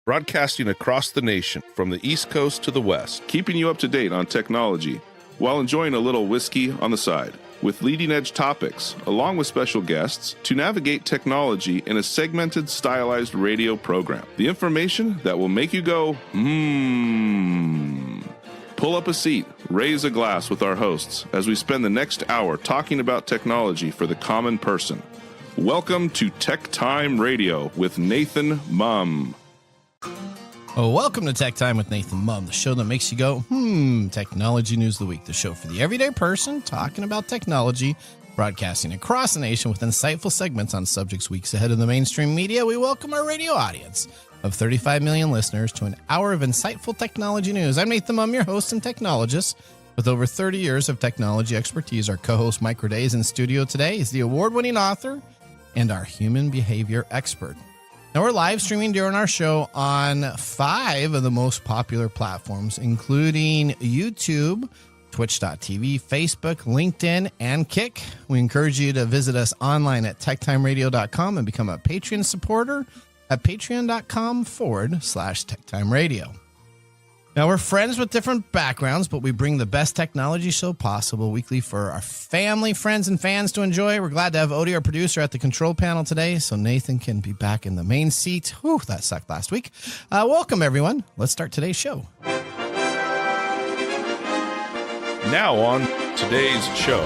broadcasting across the nation from the East Coast to the West, keeping you up to date on technology while enjoying a little whiskey on the side, with leading-edge topics, along with special guests, to navigate technology in a segmented, stylized radio program. The information that will make you go, Pull up a seat, raise a glass with our hosts as we spend the next hour talking about technology for the common person. Welcome to TechTime Radio with Nathan Mumm. Oh, welcome to Tech Time with Nathan Mumm, the show that makes you go, Technology News of the Week, the show for the everyday person talking about technology, broadcasting across the nation with insightful segments on subjects weeks ahead of the mainstream media. We welcome our radio audience of 35 million listeners to an hour of insightful technology news. I'm Nathan Mumm, your host and technologist. With over 30 years of technology expertise, our co-host Mike Roday is in studio today. He's the award-winning author and our human behavior expert. Now, we're live streaming during our show on 5 of the most popular platforms, including YouTube, Twitch.tv, Facebook, LinkedIn, and Kick. We encourage you to visit us online at techtimeradio.com and become a Patreon supporter at patreon.com/techtimeradio. Now, we're friends with different backgrounds, but we bring the best technology show possible weekly for our family, friends, and fans to enjoy. We're glad to have Odie, our producer, at the control panel today, so Nathan can be back in the main seat. Whew, that sucked last week. Welcome, everyone. Let's start today's show. Now on today's show.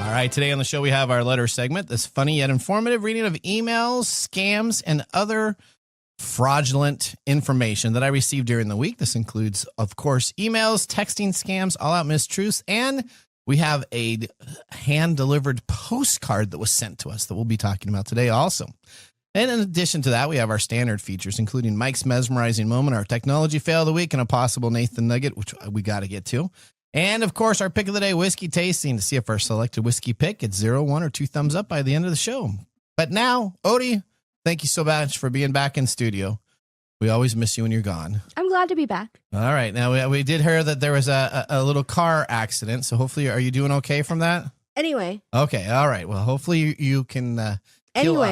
All right, today on the show we have our letter segment, this funny yet informative reading of emails, scams, and other fraudulent information that I received during the week. This includes, of course, emails, texting scams, all-out mistruths, and we have a hand-delivered postcard that was sent to us that we'll be talking about today also. And in addition to that, we have our standard features, including Mike's mesmerizing moment, our technology fail of the week, and a possible Nathan nugget, which we got to get to. And, of course, our pick of the day, whiskey tasting, to see if our selected whiskey pick gets 0, 1, or 2 thumbs up by the end of the show. But now, Odie, thank you so much for being back in studio. We always miss you when you're gone. I'm glad to be back. All right. Now, we did hear that there was a little car accident. So hopefully, are you doing okay from that? Anyway. Okay. All right. Well, hopefully you can heal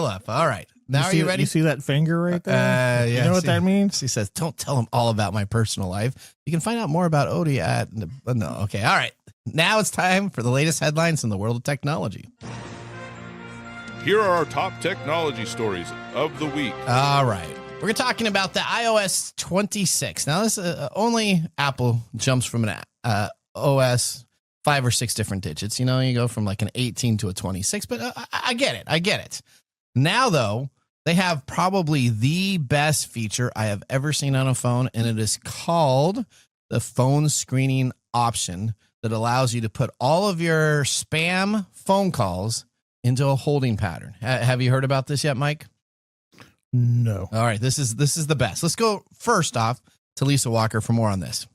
up. All right. Now, are you ready? You see that finger right there? Yeah. You know what that means? He says, don't tell him all about my personal life. You can find out more about Odie at... No. Okay. All right. Now it's time for the latest headlines in the world of technology. Here are our top technology stories of the week. All right. We're talking about the iOS 26. Now, this only Apple jumps from an OS 5 or 6 different digits. You know, you go from like an 18 to a 26, but I get it. Now, though, they have probably the best feature I have ever seen on a phone, and it is called the phone screening option that allows you to put all of your spam phone calls into a holding pattern. Have you heard about this yet, Mike? No. All right, this is the best. Let's go first off to Lisa Walker for more on this.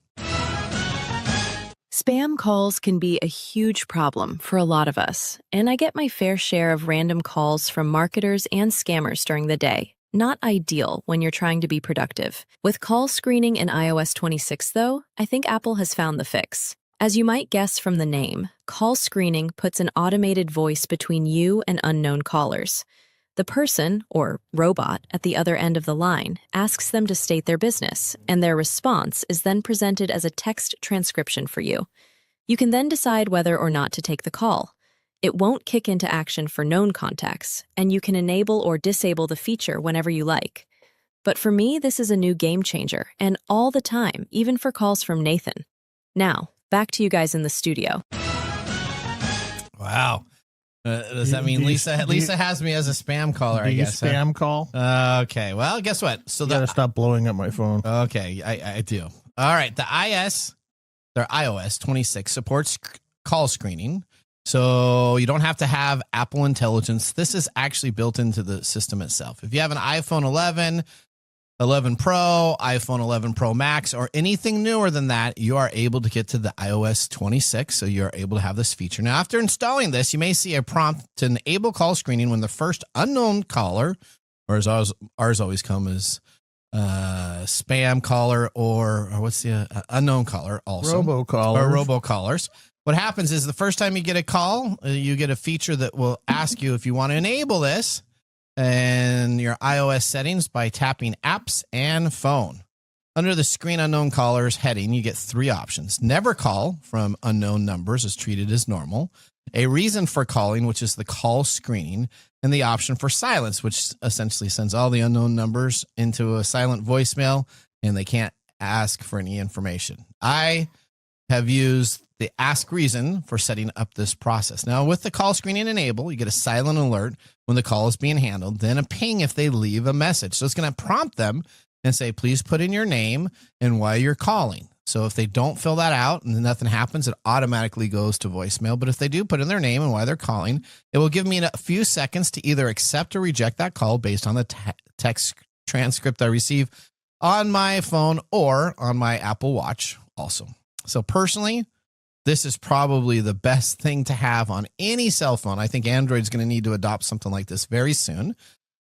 Spam calls can be a huge problem for a lot of us, and I get my fair share of random calls from marketers and scammers during the day. Not ideal when you're trying to be productive. With call screening in iOS 26, though, I think Apple has found the fix. As you might guess from the name, call screening puts an automated voice between you and unknown callers. The person, or robot, at the other end of the line asks them to state their business, and their response is then presented as a text transcription for you. You can then decide whether or not to take the call. It won't kick into action for known contacts, and you can enable or disable the feature whenever you like. But for me, this is a new game changer, and all the time, even for calls from Nathan. Now, back to you guys in the studio. Wow. Does that mean Lisa has me as a spam caller, I guess? Spam call? Okay. Well, guess what? So you gotta stop blowing up my phone. Okay, I do. All right. Their iOS 26 supports call screening. So you don't have to have Apple Intelligence. This is actually built into the system itself. If you have an iPhone 11, 11 Pro, iPhone 11 Pro Max, or anything newer than that, you are able to get to the iOS 26, so you're able to have this feature. Now, after installing this, you may see a prompt to enable call screening when the first unknown caller, or as ours always come as spam caller or what's the unknown caller also. Robocallers. What happens is the first time you get a call, you get a feature that will ask you if you want to enable this. in your iOS settings by tapping Apps and Phone. Under the Screen Unknown Callers heading, you get 3 options. Never call from unknown numbers is treated as normal. A reason for calling, which is the call screening, and the option for silence, which essentially sends all the unknown numbers into a silent voicemail, and they can't ask for any information. I have used the Ask Reason for setting up this process. Now, with the call screening enabled, you get a silent alert when the call is being handled, then a ping if they leave a message. So it's going to prompt them and say, please put in your name and why you're calling. So if they don't fill that out and nothing happens, it automatically goes to voicemail. But if they do put in their name and why they're calling, it will give me a few seconds to either accept or reject that call based on the text transcript I receive on my phone or on my Apple Watch also. So personally, this is probably the best thing to have on any cell phone. I think Android's going to need to adopt something like this very soon.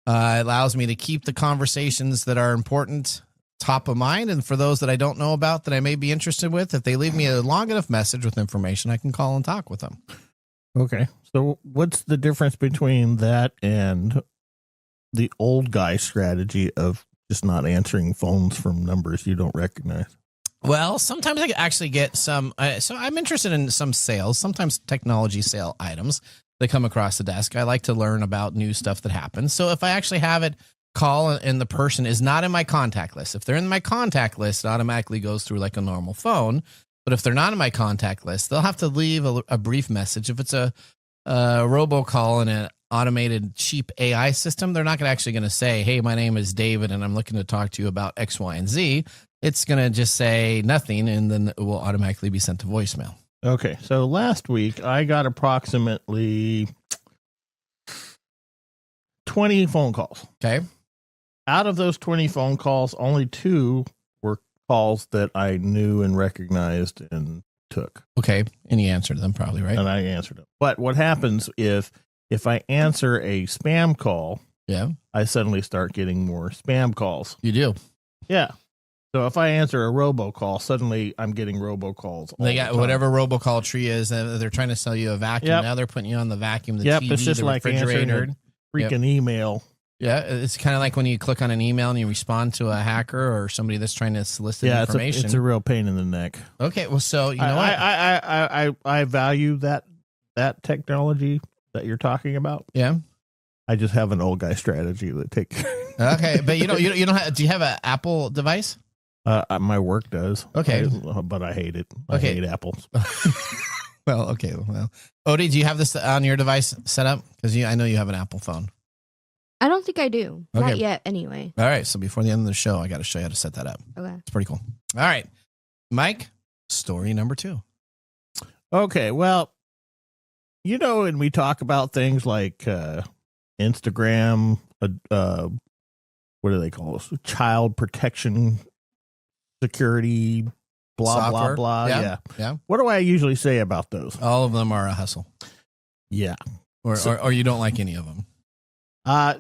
It allows me to keep the conversations that are important top of mind. And for those that I don't know about that I may be interested with, if they leave me a long enough message with information, I can call and talk with them. Okay. So what's the difference between that and the old guy strategy of just not answering phones from numbers you don't recognize? Well, sometimes I actually get some. So I'm interested in some sales, sometimes technology sale items that come across the desk. I like to learn about new stuff that happens. So if I actually have it call and the person is not in my contact list, if they're in my contact list, it automatically goes through like a normal phone. But if they're not in my contact list, they'll have to leave a brief message. If it's a robocall and an automated cheap AI system, they're not actually going to say, hey, my name is David and I'm looking to talk to you about X, Y, and Z. It's going to just say nothing, and then it will automatically be sent to voicemail. Okay. So last week I got approximately 20 phone calls. Okay. Out of those 20 phone calls, only 2 were calls that I knew and recognized and took. Okay. And you answered them probably, right? And I answered them. But what happens if I answer a spam call, Yeah. I suddenly start getting more spam calls. You do. Yeah. So if I answer a robocall, suddenly I'm getting robocalls. They got whatever robocall tree is. They're trying to sell you a vacuum. Yep. Now they're putting you on the vacuum, the Yep, TV, it's just the like refrigerator. answering a freaking email. Yeah, it's kind of like when you click on an email and you respond to a hacker or somebody that's trying to solicit information. It's a real pain in the neck. Okay, well, so you know what? I value that technology that you're talking about. Yeah. I just have an old guy strategy that takes. Okay, but you don't have. Do you have an Apple device? My work does. Okay, but I hate it. Okay. I hate apples. Well, okay. Well, Odie, do you have this on your device set up? Because I know you have an Apple phone. I don't think I do. Okay. Not yet, anyway. All right. So before the end of the show, I got to show you how to set that up. Okay. It's pretty cool. All right, Mike. Story number 2. Okay. Well, and we talk about things like Instagram. What do they call this? Child protection, security, blah, Software. blah, blah. Yeah. What do I usually say about those? All of them are a hustle. Yeah. Or you don't like any of them.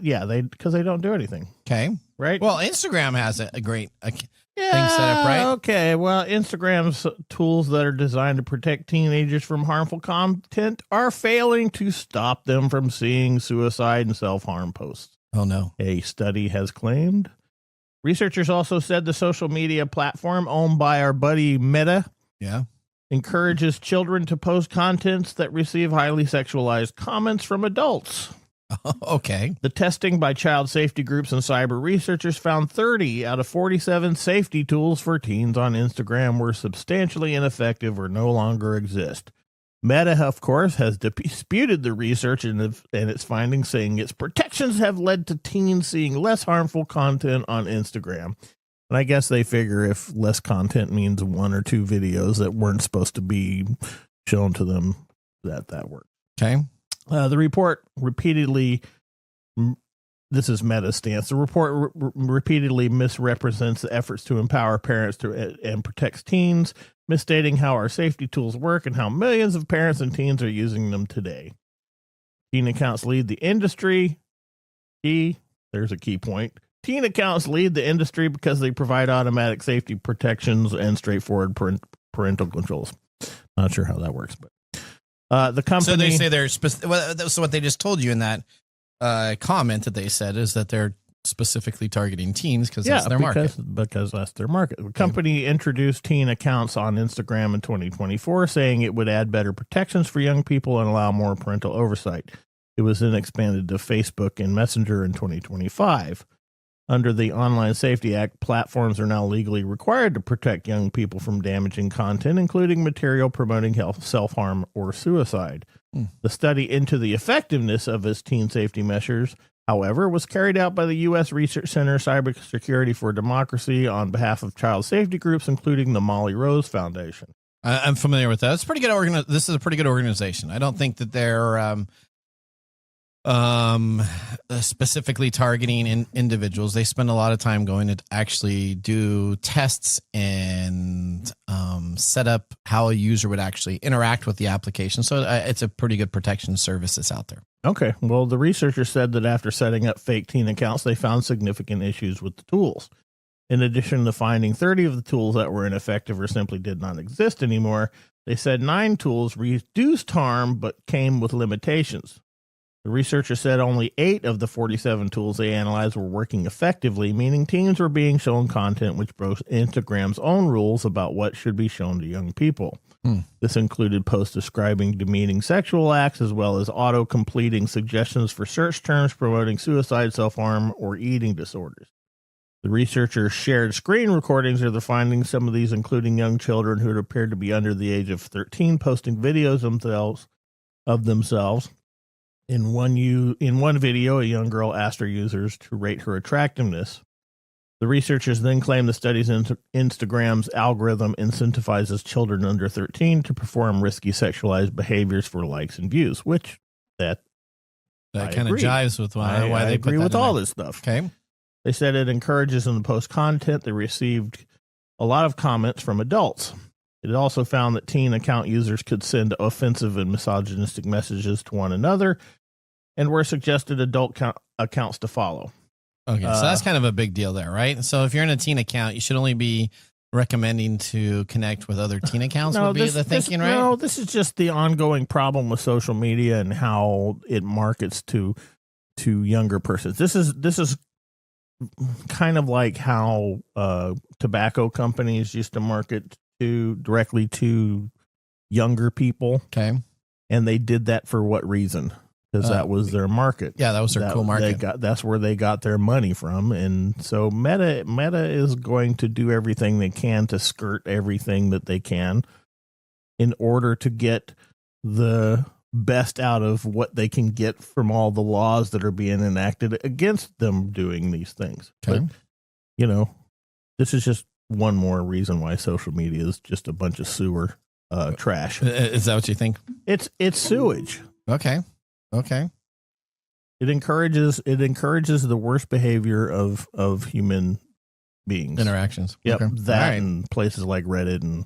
Yeah, because they don't do anything. Okay. Right. Well, Instagram has a great thing yeah, set up, right? Okay. Well, Instagram's tools that are designed to protect teenagers from harmful content are failing to stop them from seeing suicide and self-harm posts. Oh, no. A study has claimed. Researchers also said the social media platform owned by our buddy Meta encourages children to post contents that receive highly sexualized comments from adults. Okay. The testing by child safety groups and cyber researchers found 30 out of 47 safety tools for teens on Instagram were substantially ineffective or no longer exist. Meta, of course, has disputed the research and its findings, saying its protections have led to teens seeing less harmful content on Instagram. And I guess they figure if less content means 1 or 2 videos that weren't supposed to be shown to them, that worked. Okay. The report repeatedly, this is Meta's stance, the report repeatedly misrepresents the efforts to empower parents and protects teens, misstating how our safety tools work and how millions of parents and teens are using them today. Teen accounts lead the industry. There's a key point. Teen accounts lead the industry because they provide automatic safety protections and straightforward parental controls. Not sure how that works, but the company. So they say they're so what they just told you in that comment that they said is that they're specifically targeting teens because that's their market. Because that's their market. The company introduced teen accounts on Instagram in 2024, saying it would add better protections for young people and allow more parental oversight. It was then expanded to Facebook and Messenger in 2025. Under the Online Safety Act, platforms are now legally required to protect young people from damaging content, including material promoting self-harm or suicide. The study into the effectiveness of its teen safety measures, however, was carried out by the U.S. Research Center Cybersecurity for Democracy on behalf of child safety groups, including the Molly Rose Foundation. I'm familiar with that. It's pretty good. This is a pretty good organization. I don't think that they're specifically targeting individuals. They spend a lot of time going to actually do tests and set up how a user would actually interact with the application. So it's a pretty good protection service that's out there. Okay. Well, the researchers said that after setting up fake teen accounts, they found significant issues with the tools. In addition to finding 30 of the tools that were ineffective or simply did not exist anymore, they said 9 tools reduced harm but came with limitations. The researcher said only 8 of the 47 tools they analyzed were working effectively, meaning teens were being shown content which broke Instagram's own rules about what should be shown to young people. This included posts describing demeaning sexual acts, as well as auto-completing suggestions for search terms promoting suicide, self-harm, or eating disorders. The researchers shared screen recordings of the findings, some of these including young children who had appeared to be under the age of 13 posting videos of themselves. In one video, a young girl asked her users to rate her attractiveness. The researchers then claimed the study's Instagram's algorithm incentivizes children under 13 to perform risky sexualized behaviors for likes and views, which that kind of jives with why they agree with all this stuff. Okay. They said it encourages them to post content. They received a lot of comments from adults. It also found that teen account users could send offensive and misogynistic messages to one another and were suggested adult accounts to follow. Okay, so that's kind of a big deal there, right? So if you're in a teen account, you should only be recommending to connect with other teen accounts would be the thinking, right? No, this is just the ongoing problem with social media and how it markets to younger persons. This is kind of like how tobacco companies used to market directly to younger people. Okay. And they did that for what reason? Because that was their market. Yeah, that was their cool market. That's where they got their money from. And so Meta is going to do everything they can to skirt everything that they can in order to get the best out of what they can get from all the laws that are being enacted against them doing these things. Okay. But, this is just one more reason why social media is just a bunch of sewer trash. Is that what you think? It's sewage. Okay. It encourages the worst behavior of human beings. Interactions. Yep. Okay. That and places like Reddit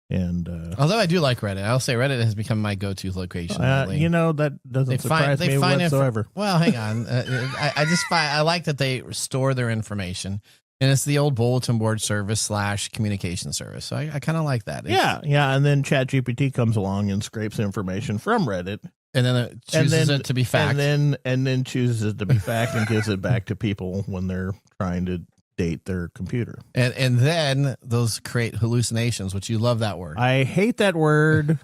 and although I do like Reddit, I'll say Reddit has become my go-to location. That doesn't surprise me whatsoever. Well, hang on. I like that they store their information. And it's the old bulletin board service / communication service. So I kind of like that. Yeah. And then ChatGPT comes along and scrapes information from Reddit. And then it chooses it to be fact. And then chooses it to be fact and gives it back to people when they're trying to date their computer. And then those create hallucinations, which you love that word. I hate that word.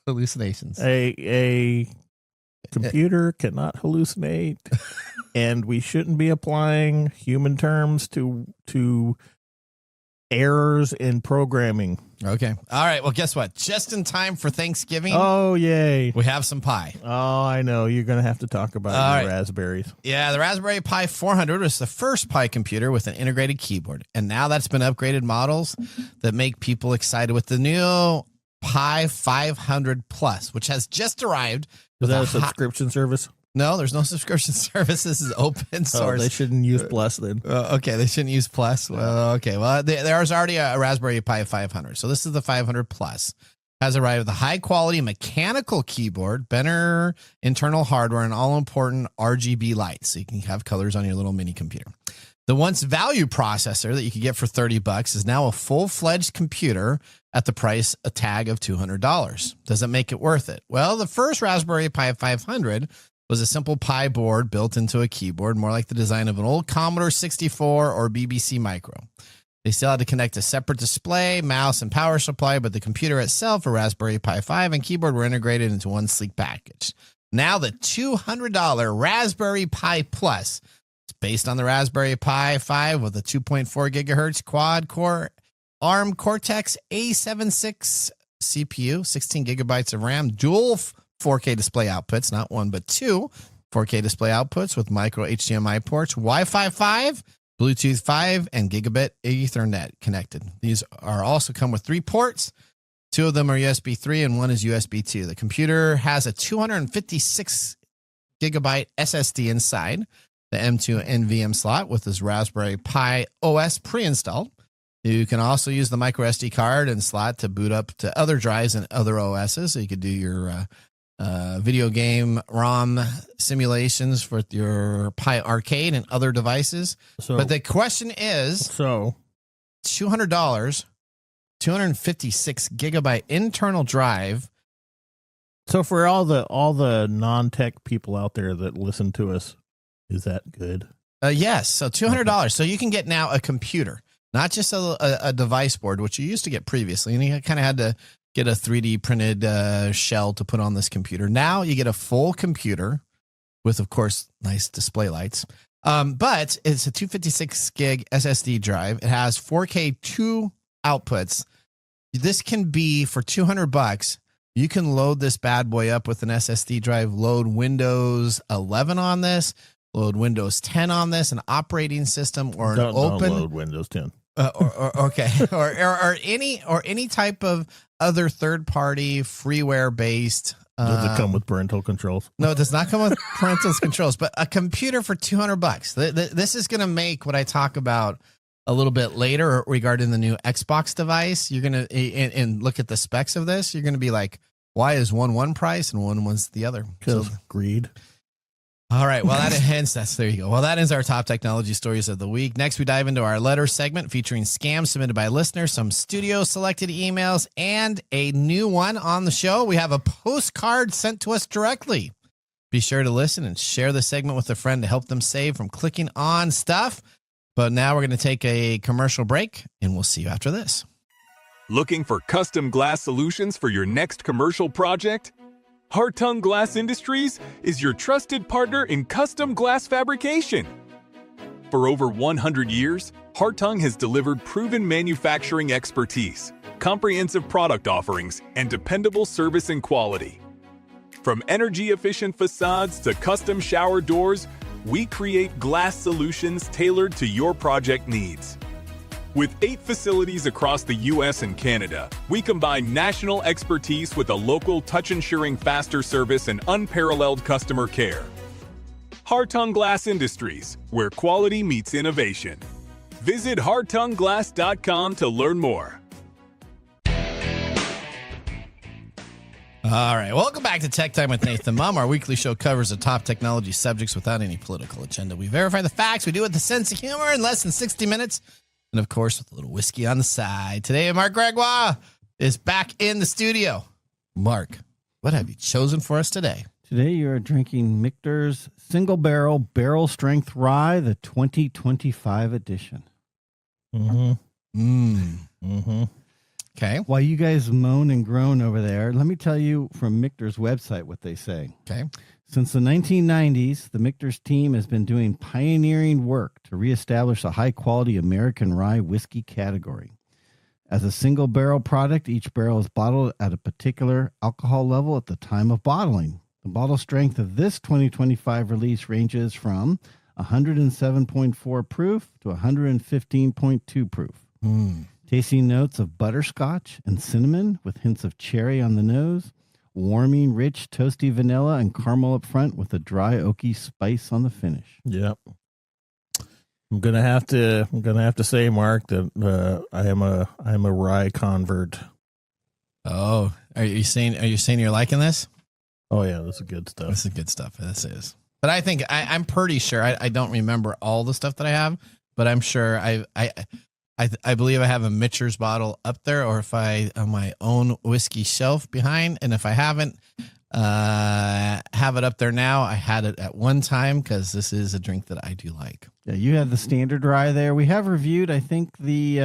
Hallucinations. A computer cannot hallucinate. And we shouldn't be applying human terms to errors in programming. Okay. All right. Well, guess what? Just in time for Thanksgiving. Oh, yay. We have some pie. Oh, I know. You're going to have to talk about your raspberries. Yeah, the Raspberry Pi 400 was the first Pi computer with an integrated keyboard. And now that's been upgraded models that make people excited with the new Pi 500 Plus, which has just arrived. Is that a subscription service? No, there's no subscription service. This is open source. They shouldn't use Plus then. Okay, they shouldn't use Plus. Well, okay. Well, there's already a Raspberry Pi 500. So this is the 500 Plus. Has arrived with a high-quality mechanical keyboard, better internal hardware, and all-important RGB lights. So you can have colors on your little mini computer. The once value processor that you could get for $30 is now a full-fledged computer at the price a tag of $200. Does it make it worth it? Well, the first Raspberry Pi 500 was a simple Pi board built into a keyboard, more like the design of an old Commodore 64 or BBC Micro. They still had to connect a separate display, mouse, and power supply, but the computer itself, a Raspberry Pi 5, and keyboard were integrated into one sleek package. Now the $200 Raspberry Pi Plus, it's based on the Raspberry Pi 5 with a 2.4 gigahertz quad-core ARM Cortex A76 CPU, 16 gigabytes of RAM, dual 4K display outputs, not one but two 4K display outputs with micro HDMI ports, Wi-Fi 5, Bluetooth 5, and gigabit Ethernet connected. These are also come with 3 ports. 2 of them are USB 3 and 1 is USB 2. The computer has a 256 gigabyte SSD inside the M2 NVMe slot with this Raspberry Pi OS pre-installed. You can also use the micro SD card and slot to boot up to other drives and other OSs. So you could do your video game ROM simulations for your Pi Arcade and other devices. But the question is, $200, 256 gigabyte internal drive. So for all the non-tech people out there that listen to us, is that good? Yes. So $200. So you can get now a computer, not just a device board, which you used to get previously. And you kind of had to get a 3D printed shell to put on this computer. Now you get a full computer with, of course, nice display lights. But it's a 256 gig SSD drive. It has 4K 2 outputs. This can be for $200. You can load this bad boy up with an SSD drive, load Windows 11 on this, load Windows 10 on this, an operating system or don't load Windows 10. or any type of other third-party freeware-based. Does it come with parental controls? No, it does not come with parental controls. But a computer for $200. This is going to make what I talk about a little bit later regarding the new Xbox device. You're going to and look at the specs of this. You're going to be like, why is one price and one's the other? Because greed. All right. Well, there you go. Well, that ends our top technology stories of the week. Next, we dive into our letter segment featuring scams submitted by listeners, some studio selected emails, and a new one on the show. We have a postcard sent to us directly. Be sure to listen and share the segment with a friend to help them save from clicking on stuff. But now we're going to take a commercial break, and we'll see you after this. Looking for custom glass solutions for your next commercial project? Hartung Glass Industries is your trusted partner in custom glass fabrication. For over 100 years, Hartung has delivered proven manufacturing expertise, comprehensive product offerings, and dependable service and quality. From energy-efficient facades to custom shower doors, we create glass solutions tailored to your project needs. With 8 facilities across the U.S. and Canada, we combine national expertise with a local touch-ensuring faster service and unparalleled customer care. Hartung Glass Industries, where quality meets innovation. Visit hartungglass.com to learn more. All right. Welcome back to Tech Time with Nathan Mumm. Our weekly show covers the top technology subjects without any political agenda. We verify the facts. We do it with a sense of humor in less than 60 minutes. And, of course, with a little whiskey on the side. Today, Mark Gregoire is back in the studio. Mark, what have you chosen for us today? Today, you're drinking Michter's Single Barrel Strength Rye, the 2025 edition. Okay. While you guys moan and groan over there, let me tell you from Michter's website what they say. Okay. Since the 1990s, the Michter's team has been doing pioneering work to reestablish a high-quality American rye whiskey category. As a single barrel product, each barrel is bottled at a particular alcohol level at the time of bottling. The bottle strength of this 2025 release ranges from 107.4 proof to 115.2 proof. Tasting notes of butterscotch and cinnamon with hints of cherry on the nose. Warming, rich, toasty vanilla and caramel up front with a dry, oaky spice on the finish. Yep. I'm gonna have to say, Mark, that I am a rye convert. Oh, are you saying you're liking this? Oh yeah, this is good stuff. This is good stuff. This is. But I think I'm pretty sure I don't remember all the stuff that I have, but I'm sure I believe I have a Michter's bottle up there, or if I on my own whiskey shelf behind, and if I haven't, Have it up there now. I had it at one time because this is a drink that I do like. Yeah, you have the standard rye there. We have reviewed, I think, the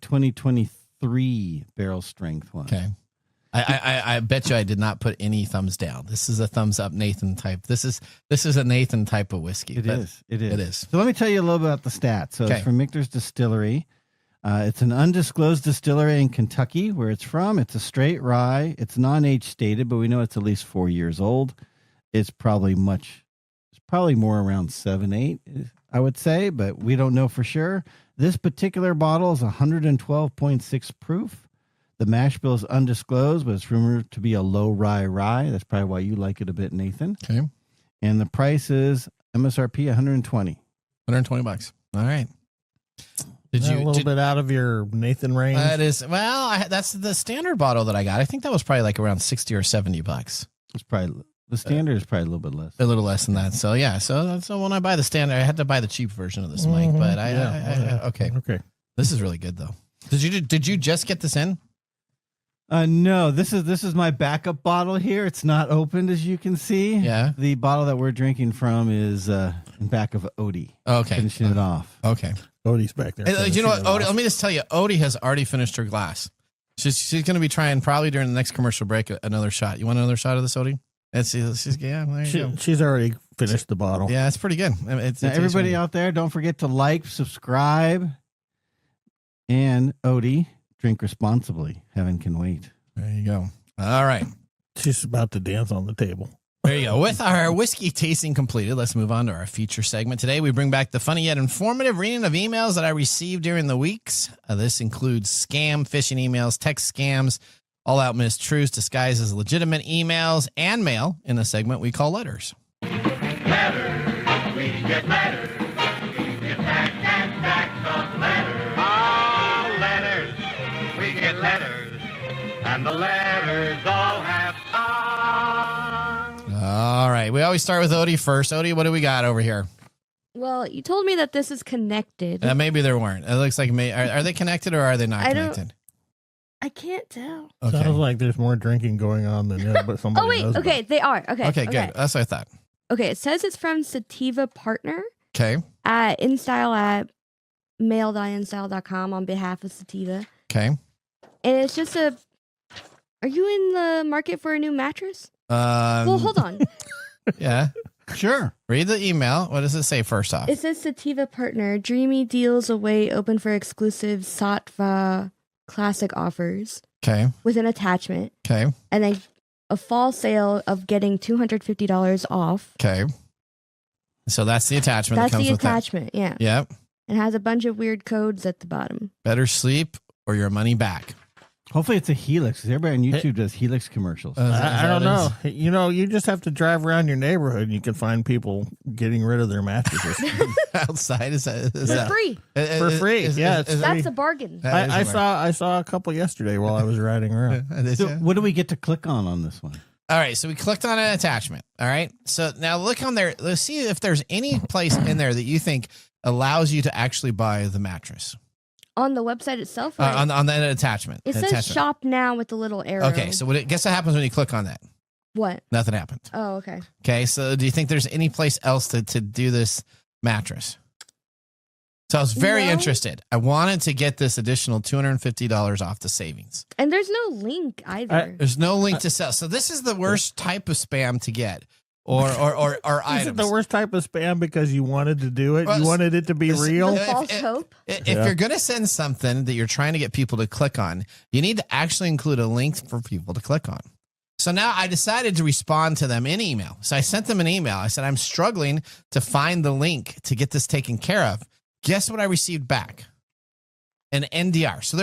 2023 barrel strength one. Okay. I bet you I did not put any thumbs down. This is a thumbs up Nathan type. This is a Nathan type of whiskey. It is. It is. So let me tell you a little bit about the stats. So it's from Michter's Distillery. It's an undisclosed distillery in Kentucky where it's from. It's a straight rye. It's non-age stated, but we know it's at least 4 years old. It's probably more around 7, 8, I would say, but we don't know for sure. This particular bottle is 112.6 proof. The mash bill is undisclosed, but it's rumored to be a low rye. That's probably why you like it a bit, Nathan. Okay. And the price is MSRP $120. $120. All right. Did you a little bit out of your Nathan range? That is, that's the standard bottle that I got. I think that was probably like around $60 or $70. It's probably the standard is probably a little bit less. A little less than that. So yeah. So when I buy the standard, I had to buy the cheap version of this mic. But okay. This is really good though. Did you just get this in? No, this is my backup bottle here. It's not opened, as you can see. Yeah. The bottle that we're drinking from is in back of Odie. Okay. Finishing it off. Okay. Odie's back there. Hey, you know what, Odie? Let me just tell you, Odie has already finished her glass. She's going to be trying probably during the next commercial break another shot. You want another shot of this, Odie? She's already finished the bottle. Yeah, it's pretty good. Everybody out there, don't forget to like, subscribe, and Odie. Drink responsibly. Heaven can wait. There you go. All right. She's about to dance on the table. There you go. With our whiskey tasting completed, let's move on to our feature segment. Today, we bring back the funny yet informative reading of emails that I received during the weeks. This includes scam, phishing emails, text scams, all-out mistruths disguised as legitimate emails, and mail in a segment we call Letters. Letters. We get letters. We get stacks and stacks of letters. Oh, letters. We get letters. And the letters all have fun. All right. We always start with Odie first. Odie, what do we got over here? Well, you told me that this is connected. Maybe there weren't. It looks like are they connected or are they not connected? I can't tell. Okay. Sounds like there's more drinking going on than but somebody Oh, wait. knows Okay. about. They are. Okay. Good. That's what I thought. Okay. It says it's from Sativa Partner Okay. at InStyle at mail.instyle.com on behalf of Sativa. Okay. And it's just are you in the market for a new mattress? Well, hold on. Yeah. Sure. Read the email. What does it say first off? It says Sativa Partner. Dreamy deals away open for exclusive Sattva classic offers. Okay. With an attachment. Okay. And then a fall sale of getting $250 off. Okay. So that's the attachment. That's that comes the with attachment, yeah. Yep. It has a bunch of weird codes at the bottom. Better sleep or your money back. Hopefully it's a Helix. Everybody on YouTube does Helix commercials. I don't know. You know, you just have to drive around your neighborhood and you can find people getting rid of their mattresses. Outside is free. For free. That's a bargain. I saw a couple yesterday while I was riding around. So what do we get to click on this one? All right, so we clicked on an attachment. All right, so now look on there. Let's see if there's any place in there that you think allows you to actually buy the mattress. On the website itself? On that attachment. It says shop now with the little arrow. Okay, so guess what happens when you click on that? What? Nothing happened. Oh, okay. Okay, so do you think there's any place else to do this mattress? So I was very interested. I wanted to get this additional $250 off the savings. And there's no link either. There's no link to sell. So this is the worst type of spam to get. Or items. Is it the worst type of spam because you wanted to do it? You wanted it to be real? False hope? If you're going to send something that you're trying to get people to click on, you need to actually include a link for people to click on. So now I decided to respond to them in email. So I sent them an email. I said, I'm struggling to find the link to get this taken care of. Guess what I received back? An NDR. So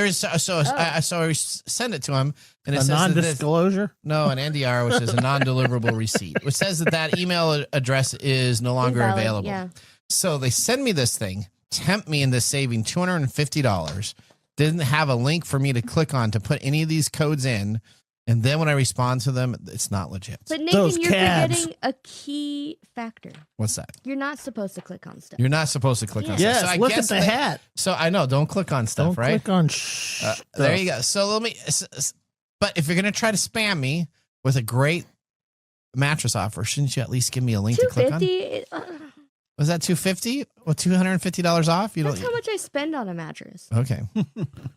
I send it to him, and it says non-disclosure. An NDR, which is a non-deliverable receipt, which says that email address is no longer available. Yeah. So they send me this thing, tempt me into saving $250. Didn't have a link for me to click on to put any of these codes in. And then when I respond to them, it's not legit. But Nathan, you're forgetting a key factor. What's that? You're not supposed to click on stuff. You're not supposed to click on stuff. Yes, so I look guess at the hat. So I know, don't click on stuff, right? Click on there you go. So but if you're going to try to spam me with a great mattress offer, shouldn't you at least give me a link to click on? $250. Was that $250? Well, $250 off? That's how much I spend on a mattress. Okay.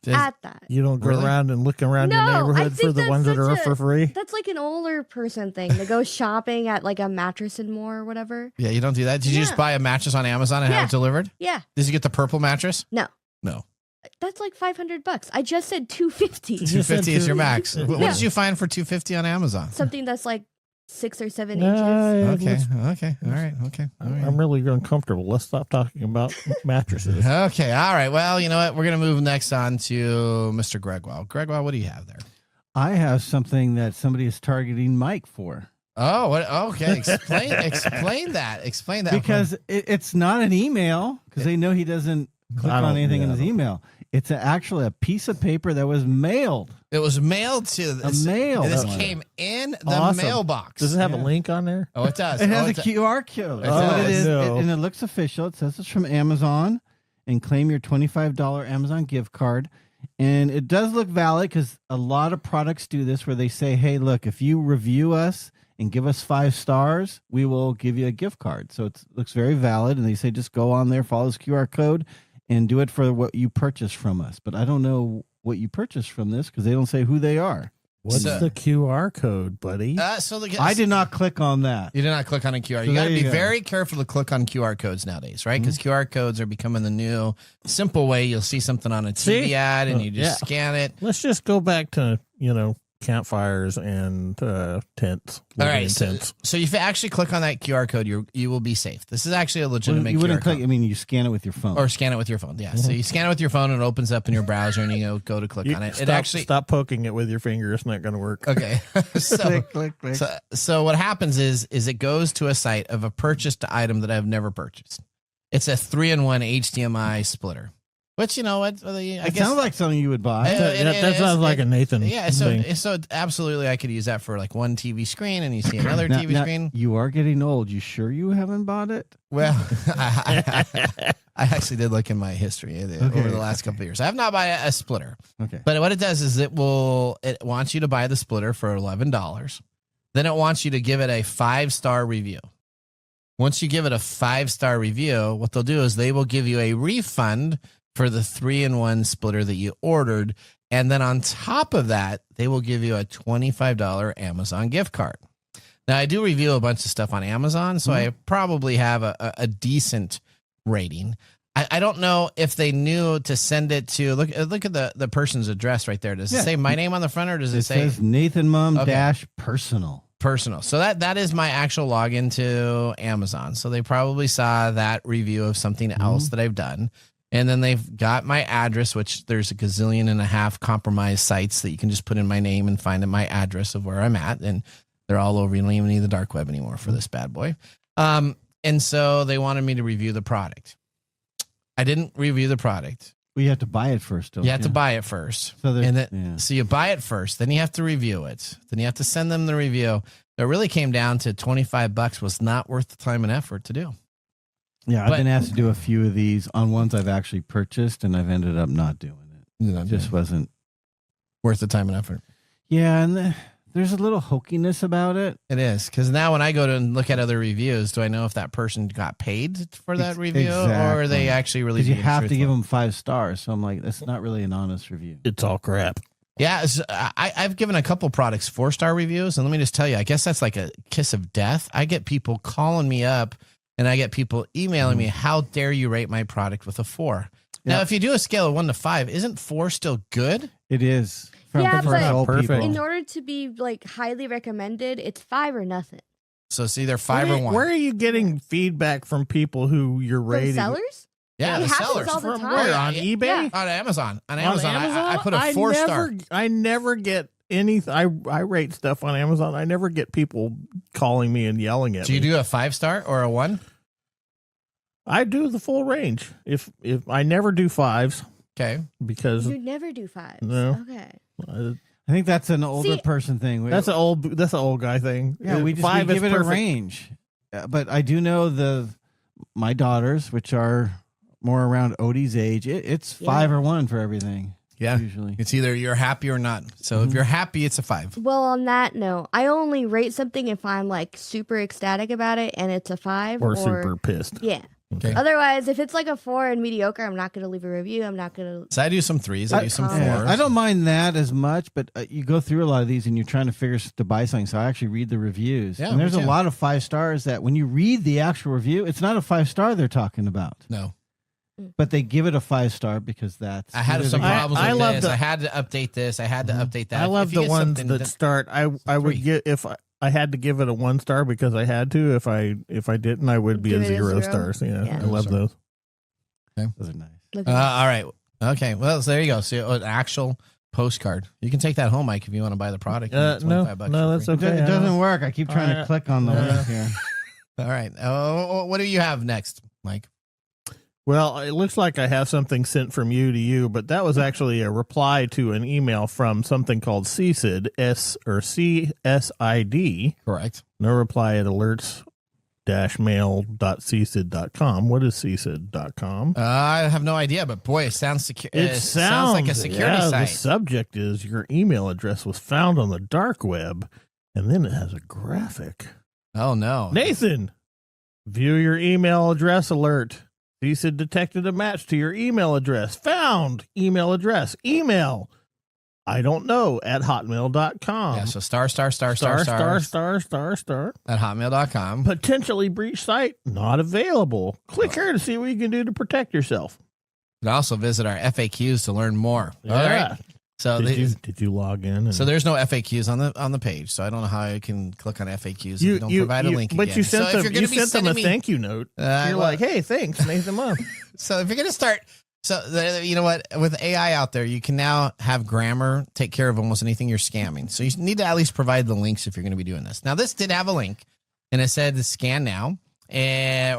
At that. You don't go Really? around and look around your No, I neighborhood think for the that's ones that are such for free? That's like an older person thing to go shopping at like a Mattress and More or whatever. Yeah, you don't do that. Did you just buy a mattress on Amazon and have it delivered? Yeah. Did you get the purple mattress? No. No. That's like $500. I just said $250. $250 is your max. Yeah. What did you find for $250 on Amazon? Something that's like 6 or 7 inches. Okay. All right. I'm really uncomfortable. Let's stop talking about mattresses. Okay. All right. Well, you know what? We're going to move next on to Mr. Gregwell. Gregwell, what do you have there? I have something that somebody is targeting Mike for. Oh, what? Okay. Explain that. Explain that. Because it's not an email, because they know he doesn't click on anything in his email. It's actually a piece of paper that was mailed. It was mailed to this. This came in the mailbox. Does it have a link on there? Oh, it does. It has a QR code. And it looks official. It says it's from Amazon, and claim your $25 Amazon gift card. And it does look valid because a lot of products do this where they say, hey, look, if you review us and give us 5 stars, we will give you a gift card. So it looks very valid. And they say just go on there, follow this QR code, and do it for what you purchase from us. But I don't know what you purchased from this because they don't say who they are. What's the QR code, buddy? I did not click on that. You did not click on a QR. So You got to be very careful to click on QR codes nowadays, right? Because QR codes are becoming the new simple way. You'll see something on a TV ad and you just scan it. Let's just go back to, campfires and tents. All right. So if you actually click on that QR code, you will be safe. This is actually a legitimate you wouldn't QR code. click. I mean, you scan it with your phone. Or scan it with your phone. Yeah. So you scan it with your phone and it opens up in your browser and you go to click on it. Stop poking it with your finger. It's not going to work. Okay. So, click. So what happens is it goes to a site of a purchased item that I've never purchased. It's a 3-in-1 HDMI splitter. Which, you know what? I guess sounds like something you would buy. That sounds like a Nathan thing. So absolutely, I could use that for like one TV screen, and you see another TV screen. You are getting old. You sure you haven't bought it? Well, I actually did look in my history over the last couple of years. I have not bought a splitter. Okay. But what it does is it wants you to buy the splitter for $11. Then it wants you to give it a 5-star review. Once you give it a 5-star review, what they'll do is they will give you a refund for the 3-in-1 splitter that you ordered. And then on top of that, they will give you a $25 Amazon gift card. Now, I do review a bunch of stuff on Amazon, so I probably have a decent rating. I don't know if they knew to send it to, look at the person's address right there. Does it say my name on the front, or does it say? It says Nathan Mumm -personal. Personal. So that is my actual login to Amazon. So they probably saw that review of something else that I've done. And then they've got my address, which there's a gazillion and a half compromised sites that you can just put in my name and find my address of where I'm at. And they're all over. You don't even need the dark web anymore for this bad boy. And so they wanted me to review the product. I didn't review the product. Well, you have to buy it first. You have to buy it first. So you buy it first, then you have to review it. Then you have to send them the review. It really came down to $25 was not worth the time and effort to do. Yeah, I've been asked to do a few of these on ones I've actually purchased, and I've ended up not doing it. It just wasn't worth the time and effort. Yeah, and there's a little hokiness about it. It is, because now when I go to look at other reviews, do I know if that person got paid for that review, or are they actually really? Because you have to give them 5 stars, so I'm like, that's not really an honest review. It's all crap. Yeah, I've given a couple products 4-star reviews, and let me just tell you, I guess that's like a kiss of death. I get people calling me up. And I get people emailing me, how dare you rate my product with a 4? Now, if you do a scale of 1 to 5, isn't 4 still good? It is. But in order to be like highly recommended, it's 5 or nothing. So it's either 5 or 1. Where are you getting feedback from people who you're rating? From sellers? Yeah, the sellers. All the from time. where? On eBay? Yeah. On Amazon. On Amazon. I put a 4-star. I never get anything. I rate stuff on Amazon. I never get people calling me and yelling at me. Do you do a 5-star or a 1? I do the full range. If I never do 5s. Okay. Because you never do 5s. No. Okay. I think that's an older person thing. That's an old guy thing. Yeah, we give it a range. But I do know my daughters, which are more around Odie's age, it's 5 or 1 for everything. Yeah. Usually. It's either you're happy or not. So if you're happy, it's a 5. Well, on that note, I only rate something if I'm like super ecstatic about it and it's a 5. Or super pissed. Yeah. Okay. Otherwise, if it's like a 4 and mediocre, I'm not going to leave a review. I'm not going to. So I do some 3s. I do some 4s. Yeah, I don't mind that as much, but you go through a lot of these and you're trying to figure to buy something. So I actually read the reviews. Yeah, and there's me a too. lot of 5 stars that when you read the actual review, it's not a 5-star they're talking about. No. But they give it a 5-star because that's. I had some problems I with love this. the- I had to update this. I had to update that. I love If you the get ones something that start. I would 3. get if I had to give it a 1 star because I had to. If I didn't, I would be Give a it a 0 0? stars. Yeah, Yeah. I love Sure. those. Those are nice. Look All right. Okay. Well, so there you go. So an actual postcard. You can take that home, Mike, if you want to buy the product. You get No, $25 no, for that's free. okay. It doesn't work. I keep trying to click on the link here. All right. What do you have next, Mike? Well, it looks like I have something sent from you to you, but that was actually a reply to an email from something called CSID, CSID. Correct. No reply at alerts-mail.csid.com. What is csid.com? I have no idea, but boy, it sounds secure. It sounds like a security The site. subject is your email address was found on the dark web, and then it has a graphic. Oh no, Nathan, view your email address alert. CSID detected a match to your email address. Found email address. Email. I don't know at hotmail.com. Yeah, so star at hotmail.com. Potentially breached site. Not available. Click here to see what you can do to protect yourself. You can also visit our FAQs to learn more. Yeah. All right. So Did you log in? so there's no FAQs on the page, so I don't know how I can click on FAQs if you don't provide a link. But again. you sent So if them. you're You gonna be sent them a sending me- thank you note. You're well- like, hey, thanks, Nathan Mumm. So if you're going to start, you know what? With AI out there, you can now have grammar take care of almost anything you're scamming. So you need to at least provide the links if you're going to be doing this. Now, this did have a link, and it said scan now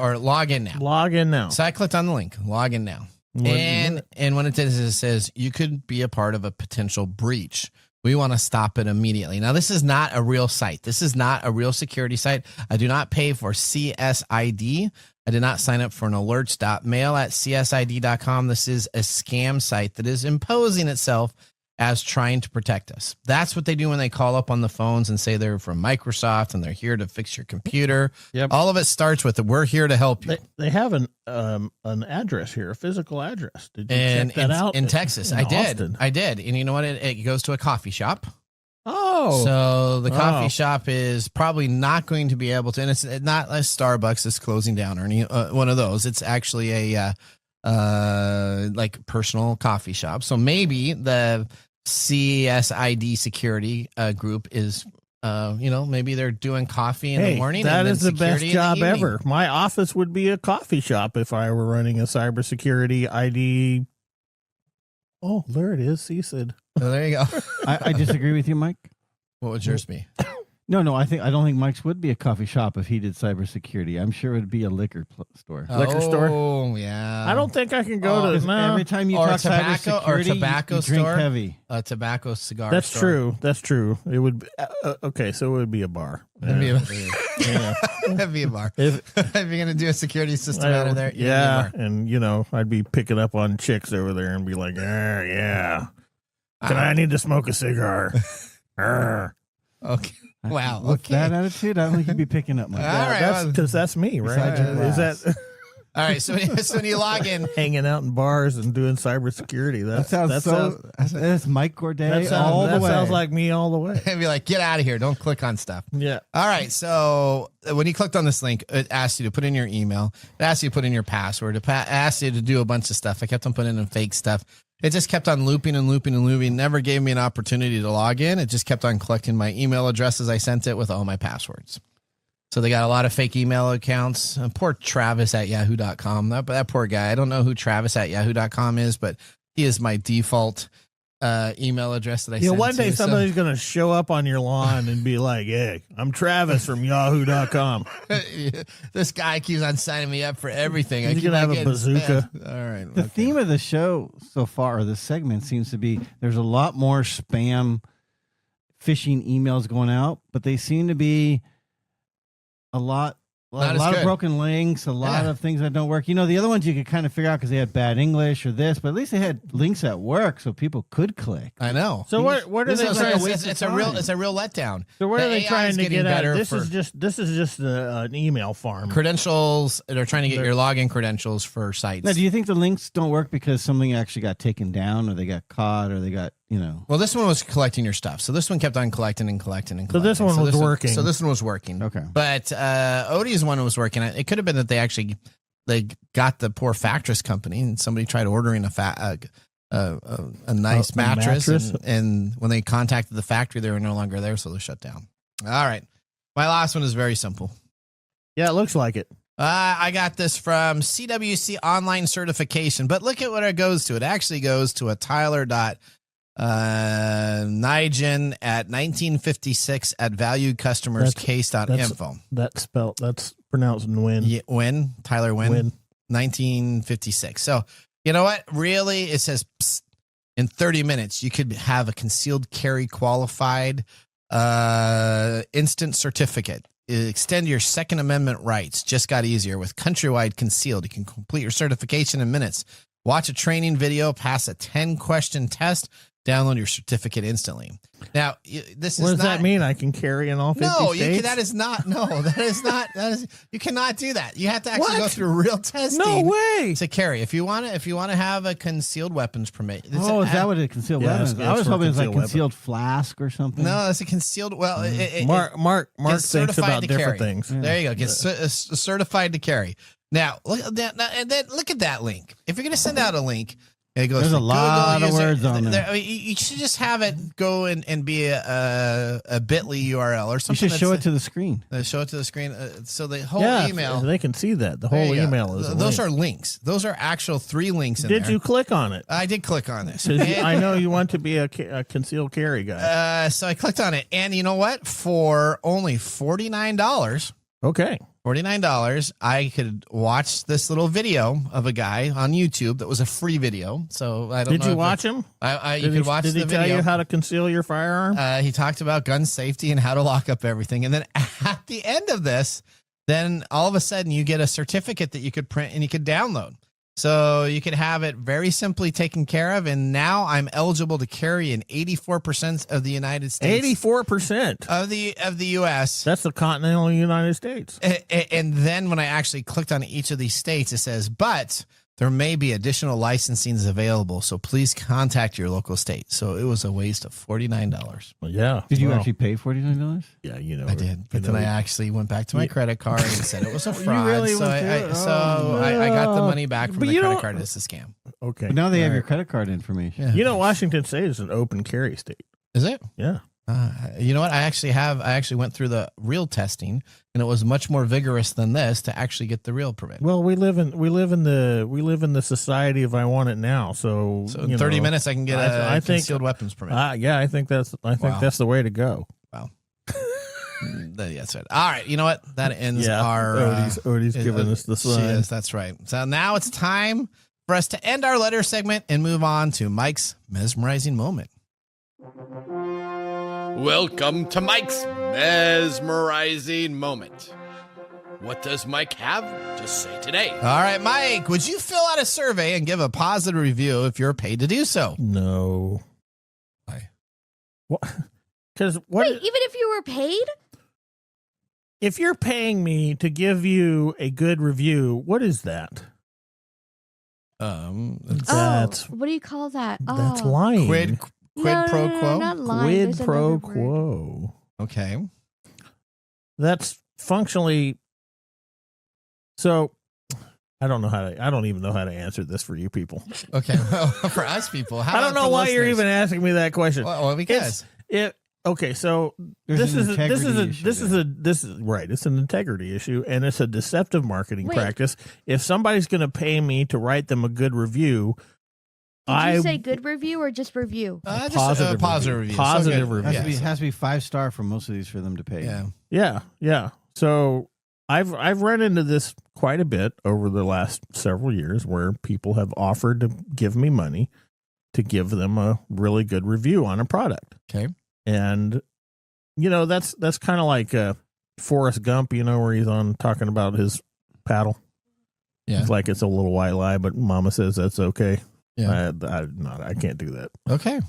or log in now. Log in now. So I clicked on the link, log in now. What- And when it does, it says you could be a part of a potential breach. We want to stop it immediately. Now, this is not a real site. This is not a real security site. I do not pay for CSID. I did not sign up for an alerts.mail at csid.com. This is a scam site that is imposing itself as trying to protect us. That's what they do when they call up on the phones and say they're from Microsoft and they're here to fix your computer. Yep. All of it starts with we're here to help you. They have an address here, a physical address. Did you And check that out? in Texas, In I did. Austin. I did. And you know what? It goes to a coffee shop. Oh, So the coffee Oh. shop is probably not going to be able to, and it's not like Starbucks is closing down or any one of those. It's actually a like personal coffee shop. So maybe the CSID security group is, maybe they're doing coffee in the morning. That and then is the best security in the job evening. ever. My office would be a coffee shop if I were running a cybersecurity ID. Oh, there it is, CSID. So there you go. I disagree with you, Mike. What would yours be? No, I don't think Mike's would be a coffee shop if he did cybersecurity. I'm sure it would be a liquor store. Liquor store? Oh, yeah. I don't think I can go to. No, Every time you Or talk tobacco- or cybersecurity, tobacco you drink store? heavy. A tobacco cigar that's store. true. That's true. It would. Okay, so it would be a bar. It'd be a- Yeah. That'd be a bar. If- If you're going to do a security system out of there, it'd be a yeah, bar. and I'd be picking up on chicks over there and be like, yeah. I need to smoke a cigar. Okay. Wow. With Okay. that attitude, I don't think you'd be picking up Mike. All right. That's because that's me, right? Besides your Is glass. that All right. So when you log in, hanging out in bars and doing cybersecurity? That sounds that's Mike Corday all the way. sounds like me all the way. and be like, get out of here. Don't click on stuff. Yeah. All right. So when you clicked on this link, it asked you to put in your email. It asked you to put in your password. It asked you to do a bunch of stuff. I kept on putting in fake stuff. It just kept on looping and looping and looping. Never gave me an opportunity to log in. It just kept on collecting my email addresses. I sent it with all my passwords. So they got a lot of fake email accounts. Poor Travis at yahoo.com. That poor guy. I don't know who Travis at yahoo.com is, but he is my default email address that I send One day to. somebody's going to show up on your lawn and be like, hey, I'm Travis from yahoo.com. This guy keeps on signing me up for everything. I He's keep gonna on have a getting bazooka. spammed. All right. The okay. theme of the show so far, or this segment, seems to be there's a lot more spam phishing emails going out, but they seem to be a lot A Not as lot good. of broken links, a lot of things that don't work. You know, the other ones you could kind of figure out because they had bad English or this, but at least they had links that work so people could click. I know. So what are they trying to It's a real letdown. So what The are they AI trying is to getting get at? better This for is just an email farm. credentials. They're trying to get your login credentials for sites. Now, do you think the links don't work because something actually got taken down or they got caught or they got, you know? Well, this one was collecting your stuff. So this one kept on collecting and collecting and So collecting. this one was working. So this one was working. Okay. But Odie's one was working. It could have been that they got the poor Factress company and somebody tried ordering a nice mattress. And when they contacted the factory, they were no longer there, so they shut down. All right. My last one is very simple. Yeah, it looks like it. I got this from CWC Online Certification, but look at what it goes to. It actually goes to a Tyler.Nigen at 1956 at valuedcustomerscase.info. That's pronounced Win. Yeah, Tyler Win. 1956. So, you know what? Really, it says in 30 minutes, you could have a concealed carry qualified instant certificate. Extend your Second Amendment rights. Just got easier with Countrywide Concealed. You can complete your certification in minutes. Watch a training video, pass a 10-question test, download your certificate instantly. Now, this is What does not, that mean? I can carry in all 50 states? that is not. You cannot do that. You have to actually go through real testing. No way. To carry. If you want to have a concealed weapons permit. Is that what a concealed weapon is? I was hoping it was like concealed flask or something. No, it's a concealed. Well, Mark thinks about different things. There you go. Get certified to carry. Now, look at that link. If you're going to send out a link, it goes. There's a lot of words on there. You should just have it go and be a bit.ly URL or something. You should show it to the screen. Show it to the screen. So the whole email. They can see that. The whole email is. Those are links. Those are actual 3 links in there. Did you click on it? I did click on this. I know you want to be a concealed carry guy. So I clicked on it, and you know what? For only $49. Okay. $49, I could watch this little video of a guy on YouTube that was a free video. So I don't know. Did you watch him? You could watch the video. Did he tell you how to conceal your firearm? He talked about gun safety and how to lock up everything. And then at the end of this, then all of a sudden you get a certificate that you could print and you could download. So you could have it very simply taken care of. And now I'm eligible to carry in 84% of the United States. 84% of the U.S. That's the continental United States. And then when I actually clicked on each of these states, it says, but there may be additional licensings available, so please contact your local state. So it was a waste of $49. Well, yeah. Did you actually pay $49? Yeah, I did. But then I actually went back to my credit card and said it was a fraud. really so I got the money back from the credit card. It's a scam. Okay. But now they have your credit card information. Yeah. You know, Washington State is an open carry state. Is it? Yeah. You know what? I actually went through the real testing, and it was much more vigorous than this to actually get the real permit. Well, we live in the society of I want it now. So in 30 minutes, I can get a concealed weapons permit. Yeah, I think that's the way to go. Wow. That's right. All right. You know what? That ends our. Odie's giving us the sign. Yes, that's right. So now it's time for us to end our letter segment and move on to Mike's mesmerizing moment. Welcome to Mike's mesmerizing moment. What does Mike have to say today? All right, Mike, would you fill out a survey and give a positive review if you're paid to do so? No. Why? What? Because Wait, even if you were paid? If you're paying me to give you a good review, what is that? That's what do you call that? That's lying. Quid pro quo. Not lying. Quid pro quo. Okay. That's functionally. So, I don't even know how to answer this for you people. Okay. Well, for us people, I don't know why you're even asking me that question. Well, because okay, so this is right. It's an integrity issue, and it's a deceptive marketing practice. If somebody's going to pay me to write them a good review, Did you say good review or just review? Just positive review. Positive so review. It has to be 5-star for most of these for them to pay. Yeah. So I've run into this quite a bit over the last several years where people have offered to give me money to give them a really good review on a product. Okay. And that's kind of like Forrest Gump, where he's on talking about his paddle. Yeah. It's like it's a little white lie, but Mama says that's okay. Yeah. I can't do that. Okay.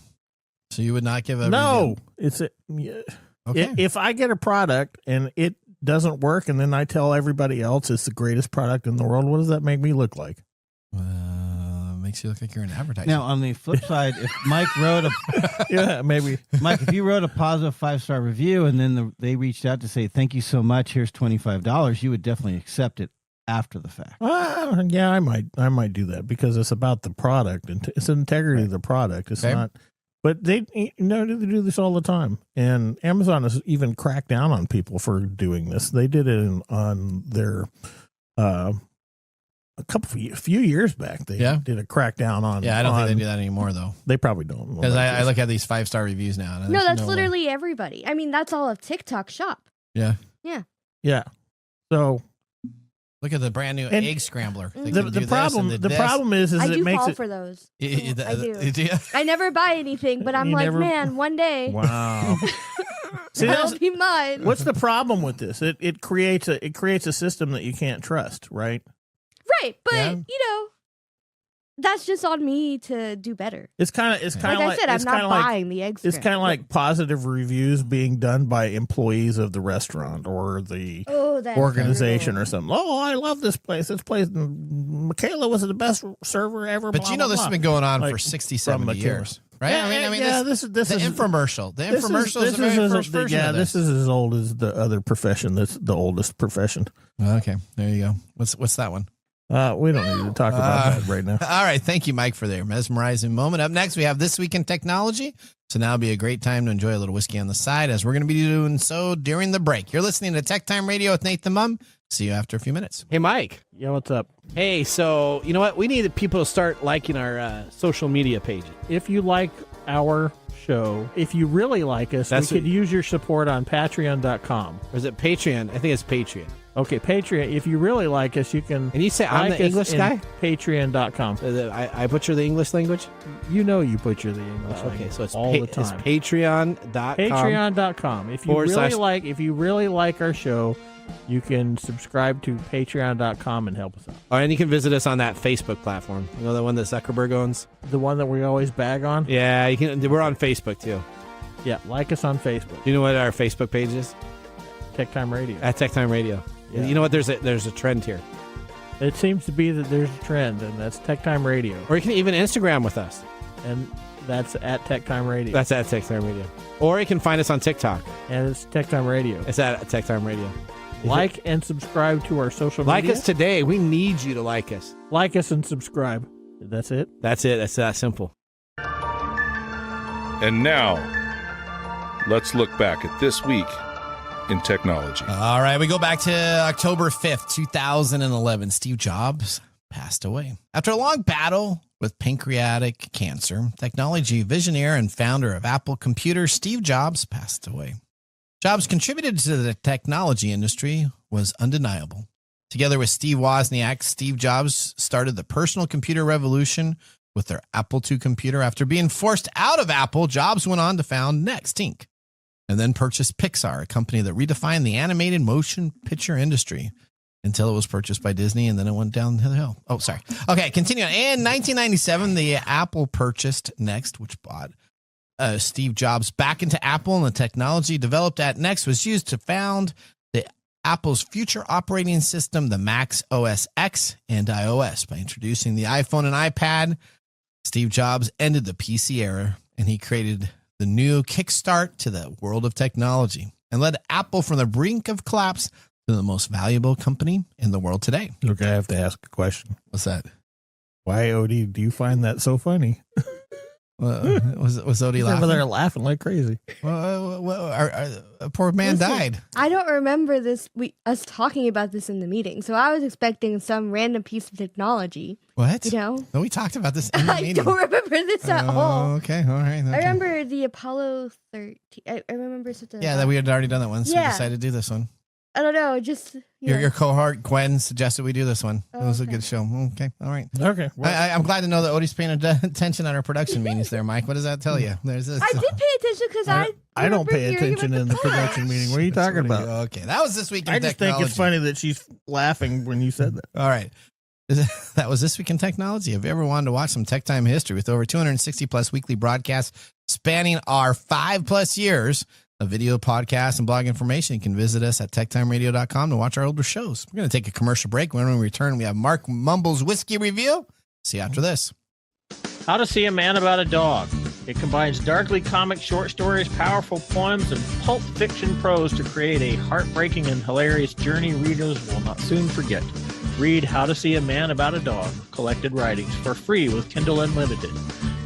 So you would not give a no. review? Okay. If I get a product and it doesn't work, and then I tell everybody else it's the greatest product in the world, what does that make me look like? Makes you look like you're an advertiser. Now, on the flip side, if Mike wrote Mike, if you wrote a positive 5-star review and then they reached out to say, thank you so much, here's $25, you would definitely accept it after the fact. Yeah, I might do that because it's about the product and it's the integrity of the product. It's not, but they do this all the time. And Amazon has even cracked down on people for doing this. They did it on their, a few years back, they did a crackdown on. Yeah, I don't think they do that anymore, though. They probably don't. Because I look at these 5-star reviews now. And no, that's literally everybody. I mean, that's all of TikTok Shop. Yeah. Yeah. Yeah. So look at the brand new egg scrambler. The problem is I it do makes fall it for those. I do. I never buy anything, but I'm like, man, one day. Wow. See, that'll be mine. What's the problem with this? It creates a system that you can't trust, right? Right, but that's just on me to do better. It's kind of like I said, I'm not buying the eggs. It's kind of like positive reviews being done by employees of the restaurant or the organization or something. Oh, I love this place. This place, Michaela was the best server ever. But blah, this has been going on for 60, 70 years. Right? Yeah, this is the infomercial. The infomercial is the very first version of this. This is as old as the other profession. That's the oldest profession. Okay, there you go. What's that one? We don't need to talk about that right now. All right. Thank you, Mike, for their mesmerizing moment. Up next, we have This Week in Technology. So now would be a great time to enjoy a little whiskey on the side, as we're going to be doing so during the break. You're listening to Tech Time Radio with Nathan Mumm. See you after a few minutes. Hey, Mike. Yeah, what's up? Hey, so you know what? We need people to start liking our social media pages. If you like our show, if you really like us, we could use your support on patreon.com. Or is it Patreon? I think it's Patreon. Okay, Patreon. If you really like us, you can. And you say I'm the English guy? Patreon.com. I butcher the English language? You butcher the English language. Okay, so it's all the time. It's Patreon.com. Patreon.com. If you really like our show, you can subscribe to Patreon.com and help us out. Oh, and you can visit us on that Facebook platform. You know, the one that Zuckerberg owns? The one that we always bag on? Yeah, you can. We're on Facebook too. Yeah, like us on Facebook. Do you know what our Facebook page is? TechTime Radio. At TechTime Radio. Yeah. You know what? There's a trend here. It seems to be that there's a trend, and that's TechTime Radio. Or you can even Instagram with us. And that's at TechTime Radio. That's at TechTime Radio. Or you can find us on TikTok. And it's TechTime Radio. It's at TechTime Radio. Like and subscribe to our social media. Like us today. We need you to like us. Like us and subscribe. That's it? That's it. That's that simple. And now, let's look back at this week in technology. All right, we go back to October 5th, 2011. Steve Jobs passed away. After a long battle with pancreatic cancer, technology visionary and founder of Apple Computers, Steve Jobs passed away. Jobs' contributed to the technology industry was undeniable. Together with Steve Wozniak, Steve Jobs started the personal computer revolution with their Apple II computer. After being forced out of Apple, Jobs went on to found Next, Inc., and then purchased Pixar, a company that redefined the animated motion picture industry until it was purchased by Disney, and then it went down the hill. Oh, sorry. Okay, continuing. In 1997, the Apple purchased Next, which bought Steve Jobs back into Apple, and the technology developed at Next was used to found the Apple's future operating system, the Mac OS X and iOS. By introducing the iPhone and iPad, Steve Jobs ended the PC era, and he created the new kickstart to the world of technology and led Apple from the brink of collapse to the most valuable company in the world today. Okay, I have to ask a question. What's that? Why, Odie, do you find that so funny? Was Odie laughing? Over there laughing like crazy. A poor man died. I don't remember us talking about this in the meeting, so I was expecting some random piece of technology. What? No, we talked about this in the meeting. I don't remember this at all. Okay, all right. Okay. I remember the Apollo 13. I remember something. Yeah, that we had already done that one, so we decided to do this one. I don't know. Just Your cohort Gwen suggested we do this one. It was a okay. good show. Okay, all right. Okay. Well, I'm glad to know that Odie's paying attention on our production meetings there, Mike. What does that tell you? There's this. I did pay attention because I don't pay remember hearing attention about in the past. production meeting. What are you talking about? Okay, that was this week in I just technology. think it's funny that she's laughing when you said that. All right. That was This Week in Technology. Have you ever wanted to watch some Tech Time history with over 260 plus weekly broadcasts spanning our 5+ years of video, podcasts, and blog information? You can visit us at techtimeradio.com to watch our older shows. We're going to take a commercial break. When we return, we have Mark Mumble's Whiskey Review. See you after this. How to See a Man About a Dog. It combines darkly comic short stories, powerful poems, and pulp fiction prose to create a heartbreaking and hilarious journey readers will not soon forget. Read How to See a Man About a Dog, collected writings, for free with Kindle Unlimited.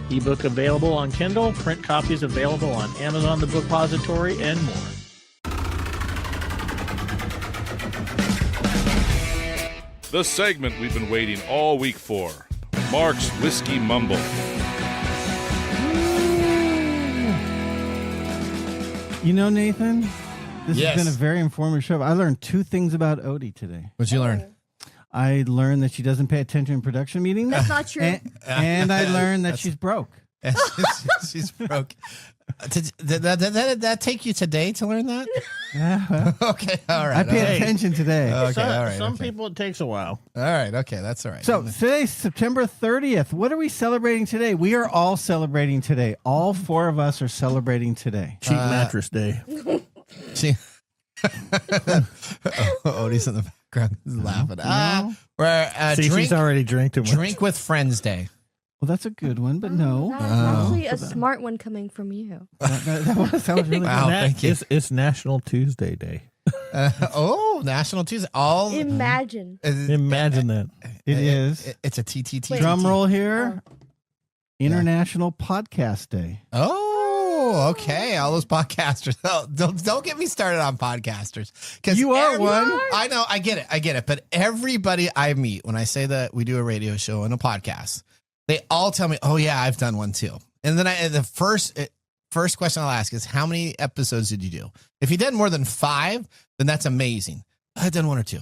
Ebook available on Kindle, print copies available on Amazon The Bookpository, and more. The segment we've been waiting all week for. Mark's Whiskey Mumble. You know, Nathan, this Yes. has been a very informative show. I learned 2 things about Odie today. What'd you learn? I learned that she doesn't pay attention in production meetings. That's not true. And I learned that she's broke. She's broke. Did that take you today to learn that? Yeah, well, Okay, all right. I paid all right. attention today. Okay, all right. Some okay. people, it takes a while. All right, okay, that's all right. So today's September 30th. What are we celebrating today? We are all celebrating today. All 4 of us are celebrating today. Cheap mattress day. She, Odie's in the background laughing. We're See, drink, she's already drank too much. drink with friends day. Well, that's a good one, but no. That's actually a smart one coming from you. That was really Wow, good. thank you. It's National Tuesday Day. National Tuesday. Imagine. Imagine that. It is. It's a TTT. Wait. Drum roll here. International Podcast Day. Oh, okay. All those podcasters. Oh, don't get me started on podcasters. Because You are one. I know. I get it. But everybody I meet when I say that we do a radio show and a podcast, they all tell me, "Oh yeah, I've done one too." And then the first question I'll ask is, "How many episodes did you do?" If you did more than 5, then that's amazing. I've done 1 or 2.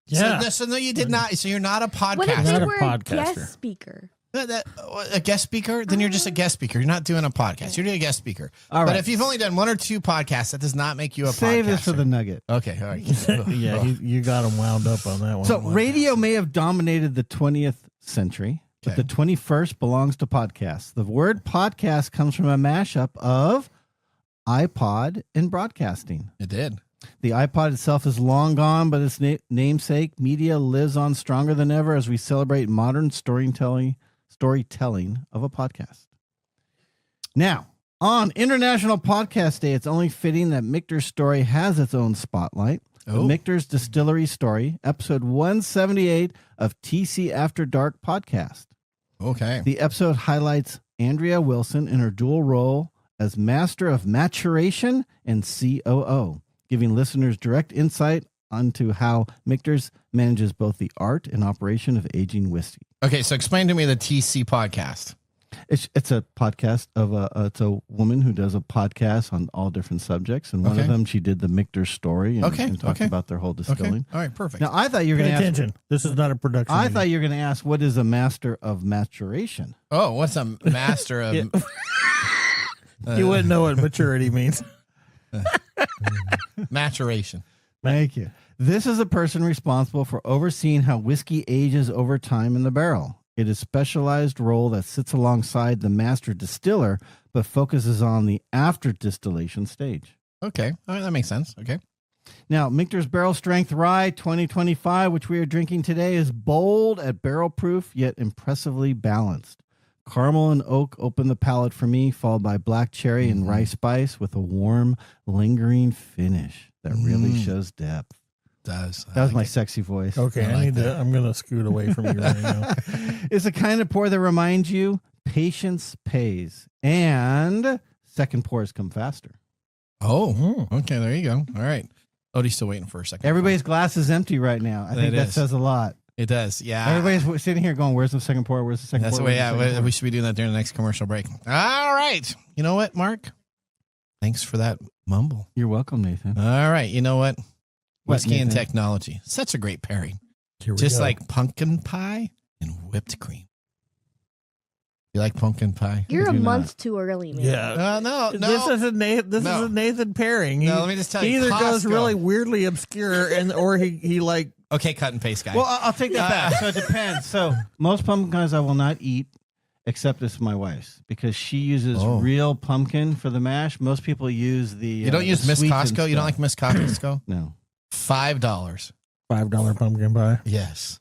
Yeah. So no, you did not. So you're not a podcaster. What if they Not a were a podcaster. guest speaker? A guest speaker? Then you're just a guest speaker. You're not doing a podcast. You're doing a guest speaker. All But right. if you've only done 1 or 2 podcasts, that does not make you a podcaster. Save this for the nugget. Okay, all right. Yeah, you got him wound up on that one. So radio may have dominated the 20th century, but Okay. the 21st belongs to podcasts. The word podcast comes from a mashup of iPod and broadcasting. It did. The iPod itself is long gone, but its namesake media lives on stronger than ever as we celebrate modern storytelling of a podcast. Now, on International Podcast Day, it's only fitting that Michter's story has its own spotlight. The Michter's Distillery Story, episode 178 of TC After Dark podcast. Okay. The episode highlights Andrea Wilson in her dual role as Master of Maturation and COO, giving listeners direct insight onto how Michter's manages both the art and operation of aging whiskey. Okay, so explain to me the TC podcast. It's a podcast of it's a woman who does a podcast on all different subjects, and one of Okay. them she did the Michter story and, Okay, and talked okay. about their whole Okay. distilling. All right, perfect. Now I thought you were Pay going to ask. attention. This is not a production. I meeting. thought you were going to ask what is a master of maturation. Oh, what's a master of... You wouldn't know what maturity means. maturation? Thank you. This is a person responsible for overseeing how whiskey ages over time in the barrel. It is a specialized role that sits alongside the master distiller, but focuses on the after distillation stage. Okay, all right, that makes sense. Okay. Now, Michter's Barrel Strength Rye 2025, which we are drinking today, is bold at barrel proof, yet impressively balanced. Caramel and oak open the palate for me, followed by black cherry and rice spice with a warm, lingering finish that really shows depth. Does. That was my sexy voice. Okay, I like I'm going to scoot away from you right now. It's the kind of pour that reminds you patience pays, and second pours come faster. Oh, okay, there you go. All right. Odie's still waiting for a second. Everybody's glass is empty right now. I think It that is. says a lot. It does, yeah. Everybody's sitting here going, "Where's the second pour? Where's the second That's pour?" the way, Where's the second yeah, pour?" we should be doing that during the next commercial break. All right. You know what, Mark? Thanks for that mumble. You're welcome, Nathan. All right. You know what? Whiskey and technology. Such a great pairing. Just like pumpkin pie and whipped cream. You like pumpkin pie? You're a month too early, man. Yeah. No. This is a Nathan pairing. No, let me just tell you. He either goes Costco. really weirdly obscure or he like. Okay, cut and paste guy. Well, I'll take that back. So it depends. So most pumpkin pies I will not eat, except this my wife's, because she uses real pumpkin for the mash. Most people use the. You don't use Miss Costco? You don't like Miss Costco? No. $5. $5 pumpkin pie. Yes.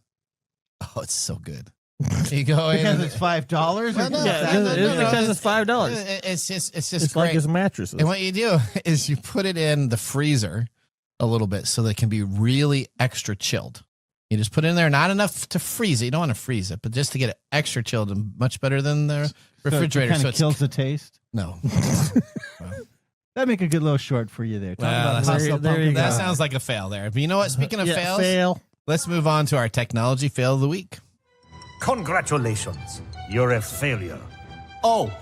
Oh, it's so good. You go in because it's $5. Well, no, because it's $5. It's just it's great. like his mattresses. And what you do is you put it in the freezer a little bit so that it can be really extra chilled. You just put it in there, not enough to freeze it. You don't want to freeze it, but just to get it extra chilled and much better than the refrigerator. So it kind of kills the taste. No. That'd make a good little short for you there. That sounds like a fail there. But you know what? Speaking of fails, let's move on to our technology fail of the week. Congratulations. You're a failure. Oh,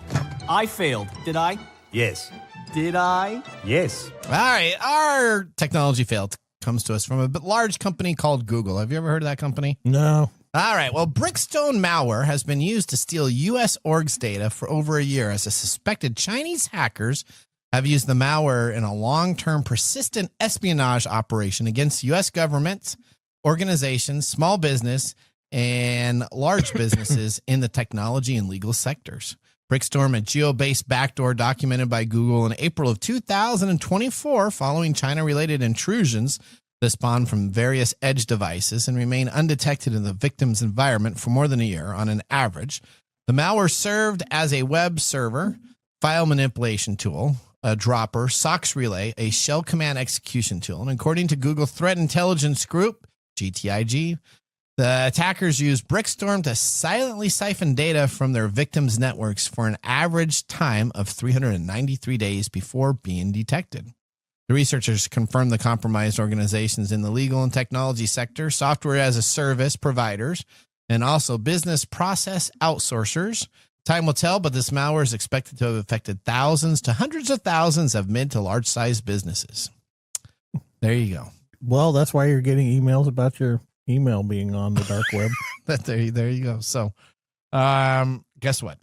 I failed. Did I? Yes. Did I? Yes. All right. Our technology fail comes to us from a large company called Google. Have you ever heard of that company? No. All right. Well, Brickstone malware has been used to steal U.S. orgs data for over a year as a suspected Chinese hackers have used the malware in a long-term persistent espionage operation against U.S. governments, organizations, small business, and large businesses in the technology and legal sectors. Brickstorm, a geo-based backdoor documented by Google in April of 2024 following China-related intrusions that spawned from various edge devices and remain undetected in the victim's environment for more than a year on an average. The malware served as a web server, file manipulation tool, a dropper, SOX relay, a shell command execution tool. And according to Google Threat Intelligence Group, GTIG, the attackers used Brickstorm to silently siphon data from their victims' networks for an average time of 393 days before being detected. The researchers confirmed the compromised organizations in the legal and technology sector, software as a service providers, and also business process outsourcers. Time will tell, but this malware is expected to have affected thousands to hundreds of thousands of mid to large-sized businesses. There you go. Well, that's why you're getting emails about your email being on the dark web. There you go. So, guess what?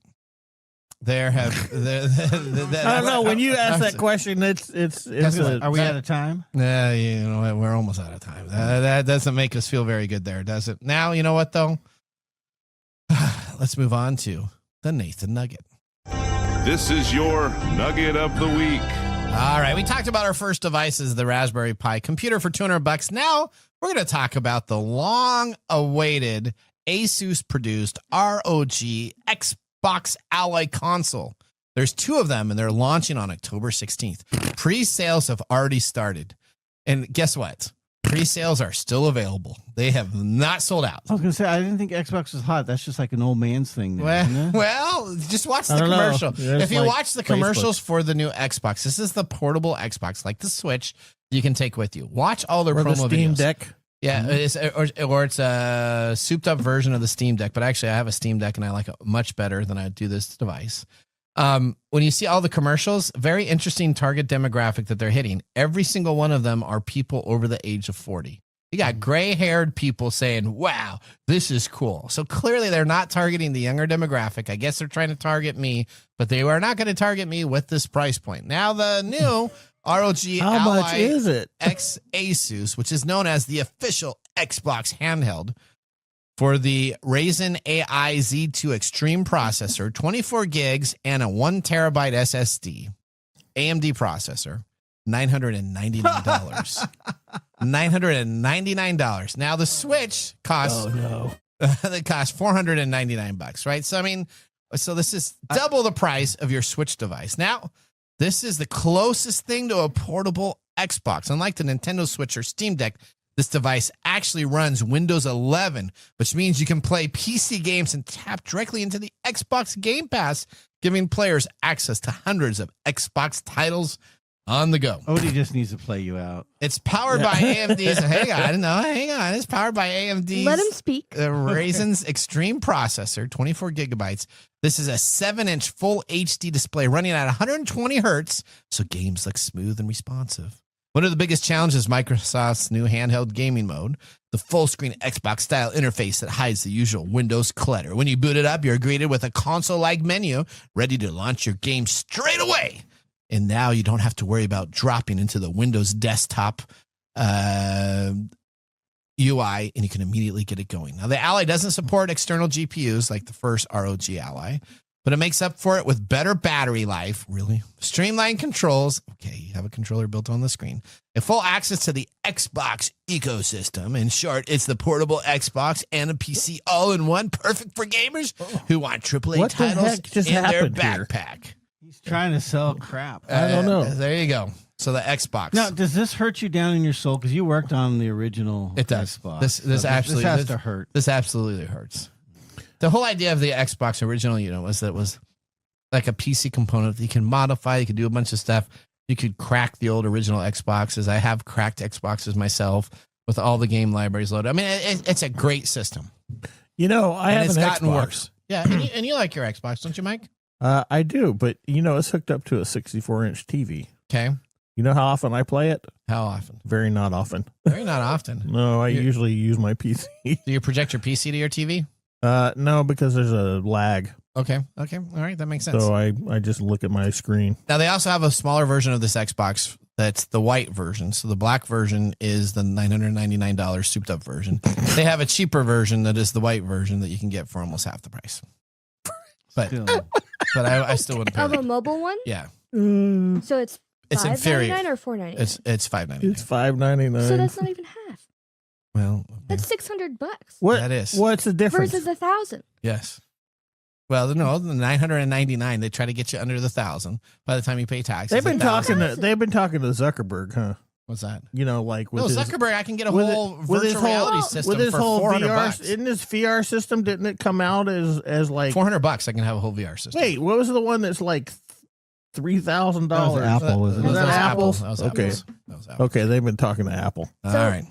I don't know. When you ask that question, it's are we out of time? Yeah, you know what? We're almost out of time. That doesn't make us feel very good there, does it? Now, you know what, though? Let's move on to the Nathan Nugget. This is your Nugget of the Week. All right. We talked about our first devices, the Raspberry Pi computer for $200. Now we're going to talk about the long-awaited Asus-produced ROG Xbox Ally console. There's two of them, and they're launching on October 16th. Pre-sales have already started. And guess what? Pre-sales are still available. They have not sold out. I was going to say, I didn't think Xbox was hot. That's just like an old man's thing now, isn't it? Well, just watch the commercial. If you watch the commercials for the new Xbox, this is the portable Xbox, like the Switch, you can take with you. Watch all their promo the Steam videos. Deck. Yeah, or it's a souped-up version of the Steam Deck. But actually, I have a Steam Deck, and I like it much better than I do this device. When you see all the commercials, very interesting target demographic that they're hitting. Every single one of them are people over the age of 40. You got gray-haired people saying, wow, this is cool. So clearly they're not targeting the younger demographic. I guess they're trying to target me, but they are not going to target me with this price point. Now the new ROG How Ally much is it? X Asus, which is known as the official Xbox handheld, for the Ryzen AI Z2 Extreme processor, 24 gigs, and a 1 terabyte SSD, AMD processor, $999. $999. Now the Switch costs. Oh no! It costs $499, right? So I mean, so this is double the price of your Switch device. Now, this is the closest thing to a portable Xbox. Unlike the Nintendo Switch or Steam Deck, this device actually runs Windows 11, which means you can play PC games and tap directly into the Xbox Game Pass, giving players access to hundreds of Xbox titles on the go. Odie just needs to play you out. It's powered by AMD's. Hang on. It's powered by AMD's. Let him speak. Ryzen's Extreme processor, 24 gigabytes. This is a 7-inch full HD display running at 120 hertz, so games look smooth and responsive. One of the biggest challenges is Microsoft's new handheld gaming mode, the full-screen Xbox-style interface that hides the usual Windows clutter. When you boot it up, you're greeted with a console-like menu ready to launch your game straight away. And now you don't have to worry about dropping into the Windows desktop UI, and you can immediately get it going. Now, the Ally doesn't support external GPUs like the first ROG Ally, but it makes up for it with better battery life, really, streamlined controls. Okay, you have a controller built on the screen, and full access to the Xbox ecosystem. In short, it's the portable Xbox and a PC all in one, perfect for gamers who want AAA titles in their backpack. He's trying to sell crap. I don't know. There you go. So the Xbox. Now, does this hurt you down in your soul? Because you worked on the original It does. Xbox. This has to hurt. This absolutely hurts. The whole idea of the Xbox original, was that it was like a PC component that you can modify. You could do a bunch of stuff. You could crack the old original Xboxes. I have cracked Xboxes myself with all the game libraries loaded. I mean, it's a great system. I have it's an gotten Xbox. worse. Yeah, and you like your Xbox, don't you, Mike? I do, but it's hooked up to a 64-inch TV. Okay. You know how often I play it? How often? Very not often. Very not often. No, I usually use my PC. Do you project your PC to your TV? No, because there's a lag. Okay. All right, that makes sense. So I just look at my screen. Now, they also have a smaller version of this Xbox that's the white version. So the black version is the $999 souped up version. They have a cheaper version that is the white version that you can get for almost half the price. But I still wouldn't pay Of that. a mobile one? Yeah. So it's inferior. $5.99 or $4.99? It's $5.99. It's $5.99. So that's not even half. Well, That's $600. What? That is. What's the difference? Versus $1,000. Yes. Well, no, the $999. They try to get you under the $1,000 by the time you pay taxes. They've been talking to Zuckerberg, huh? What's that? Like with Zuckerberg, I can get a whole virtual reality system with his for whole $400. VR. Isn't his VR system? Didn't it come out as like $400? I can have a whole VR system. Wait, what was the one that's like $3,000? That was Apple, wasn't it? Was that Apple? That was okay. Apple's. That was Apple. Okay, they've been talking to Apple. All right.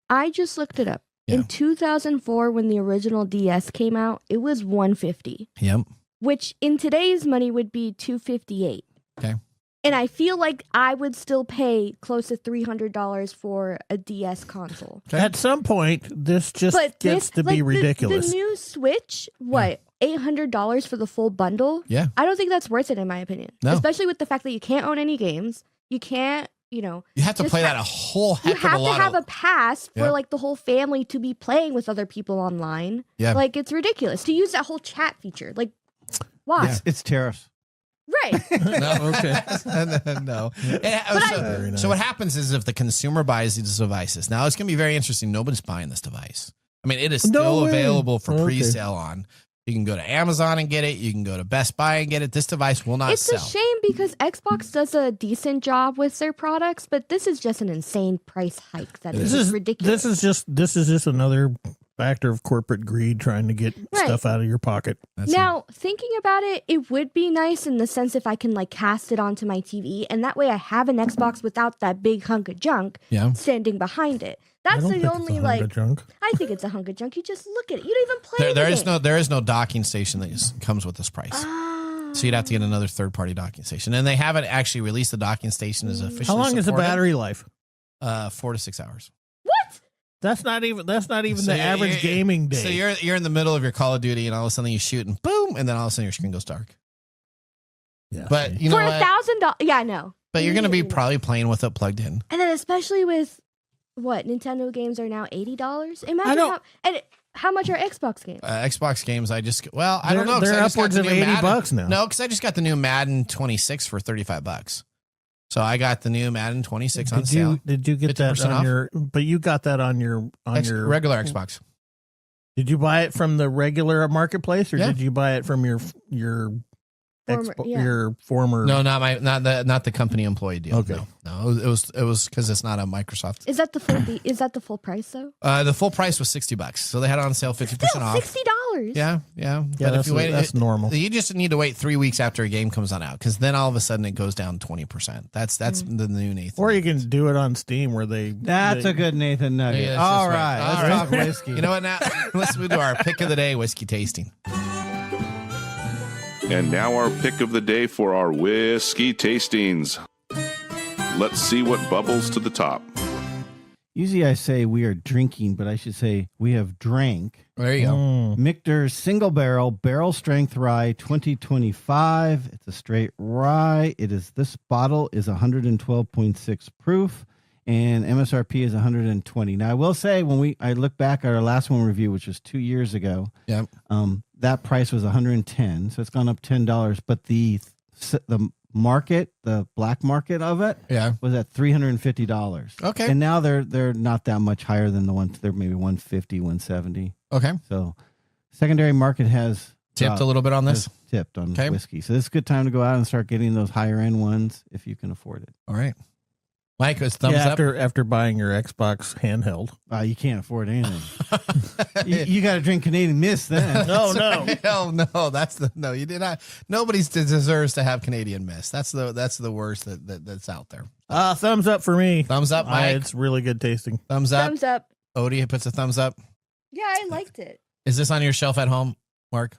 I just looked it up. Yeah. In 2004, when the original DS came out, it was $150, Yep. which in today's money would be $258. Okay. And I feel like I would still pay close to $300 for a DS console. At some point, this just gets to be ridiculous. The new Switch, $800 for the full bundle? Yeah. I don't think that's worth it, in my opinion. No. Especially with the fact that you can't own any games. You can't, You have to just play that a whole heck you of a have lot. to have a pass for Yeah. like the whole family to be playing with other people online. Yeah. Like it's ridiculous to use that whole chat feature. Like, why? It's tariffs. Right. No, okay. No. So what happens is if the consumer buys these devices, now it's going to be very interesting. Nobody's buying this device. I mean, it is still available for pre-sale on. You can go to Amazon and get it. You can go to Best Buy and get it. This device will not It's sell. a shame because Xbox does a decent job with their products, but this is just an insane price hike that is just ridiculous. This is just another factor of corporate greed trying to get stuff out of your pocket. Now, thinking about it, it would be nice in the sense if I can like cast it onto my TV, and that way I have an Xbox without that big hunk of junk standing behind it. That's the only like. Junk. I think it's a hunk of junk. You just look at it. You don't even play with it. There is no docking station that comes with this price. So you'd have to get another third-party docking station, and they haven't actually released the docking station as officially. How long is the battery life? 4 to 6 hours. What? That's not even the average gaming day. So you're in the middle of your Call of Duty, and all of a sudden you shoot, and boom, and then all of a sudden your screen goes dark. Yeah. But you know for what? $1,000, yeah, no. But you're going to be probably playing with it plugged in. And then especially with what Nintendo games are now $80. Imagine how much are Xbox games? Xbox games, I don't know. They're upwards of $80 now. No, because I just got the new Madden 26 for $35. So I got the new Madden 26 on sale. Did you get that on off? your? But you got that on your regular Xbox. Did you buy it from the regular marketplace, or did you buy it from your former? No, not the company employee deal. Okay, no, it was because it's not a Microsoft. Is that the full price though? The full price was $60, so they had it on sale 50% off. $60. Yeah. But if you wait, that's normal. You just need to wait 3 weeks after a game comes on out, because then all of a sudden it goes down 20%. That's the new Nathan. Or you can do it on Steam where they. That's a good Nathan nugget. Yeah, all right, let's talk whiskey. You know what? Now let's move to our pick of the day: whiskey tasting. And now our pick of the day for our whiskey tastings. Let's see what bubbles to the top. Usually I say we are drinking, but I should say we have drank. There you go. Michter's Single Barrel Strength Rye 2025. It's a straight rye. This bottle is 112.6 proof, and MSRP is 120. Now I will say I look back at our last one review, which was 2 years ago. Yep. That price was 110, so it's gone up $10. But the black market of it, was at $350. Okay. And now they're not that much higher than the ones. They're maybe 150, 170. Okay. So secondary market has tipped a little bit on this. Tipped on whiskey. So this is a good time to go out and start getting those higher end ones if you can afford it. All right. Mike, it's thumbs up. After buying your Xbox handheld. You can't afford anything. you got to drink Canadian Mist then. No. Hell no. No, you did not. Nobody deserves to have Canadian Mist. That's the worst that's out there. Thumbs up for me. Thumbs up, Mike. It's really good tasting. Thumbs up. Thumbs up. Odie puts a thumbs up. Yeah, I liked it. Is this on your shelf at home, Mark?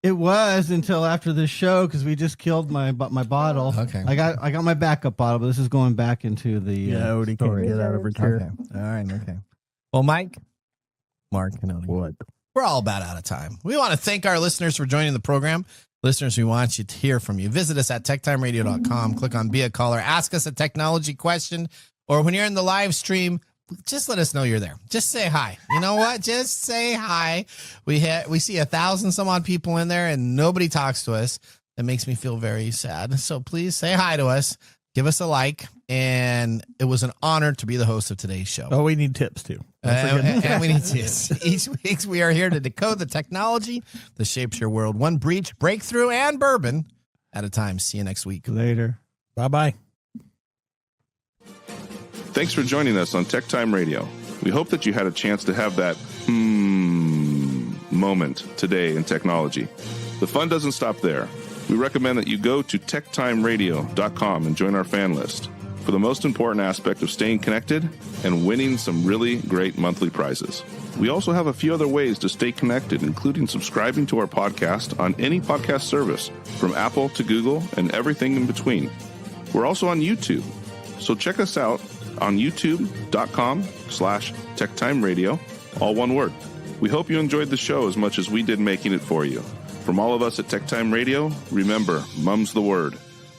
It was until after this show because we just killed my bottle. Okay. I got my backup bottle, but this is going back into the Odie storage. can't get out of her chair. Okay. All right. Okay. Well, Mike, Mark, and Odie. What? We're all about out of time. We want to thank our listeners for joining the program. Listeners, we want you to hear from you. Visit us at techtimeradio.com. Click on Be a Caller. Ask us a technology question. Or when you're in the live stream, just let us know you're there. Just say hi. You know what? Just say hi. We see 1,000 some odd people in there and nobody talks to us. That makes me feel very sad. So please say hi to us. Give us a like. And it was an honor to be the host of today's show. Oh, we need tips too. And we need tips. Each week we are here to decode the technology that shapes your world. One breach, breakthrough, and bourbon at a time. See you next week. Later. Bye-bye. Thanks for joining us on TechTime Radio. We hope that you had a chance to have that moment today in technology. The fun doesn't stop there. We recommend that you go to techtimeradio.com and join our fan list for the most important aspect of staying connected and winning some really great monthly prizes. We also have a few other ways to stay connected, including subscribing to our podcast on any podcast service, from Apple to Google and everything in between. We're also on YouTube, so check us out on youtube.com/techtimeradio, all one word. We hope you enjoyed the show as much as we did making it for you. From all of us at TechTime Radio, remember, Mumm's the word.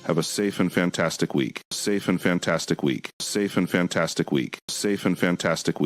Have a safe and fantastic week. Safe and fantastic week. Safe and fantastic week. Safe and fantastic week.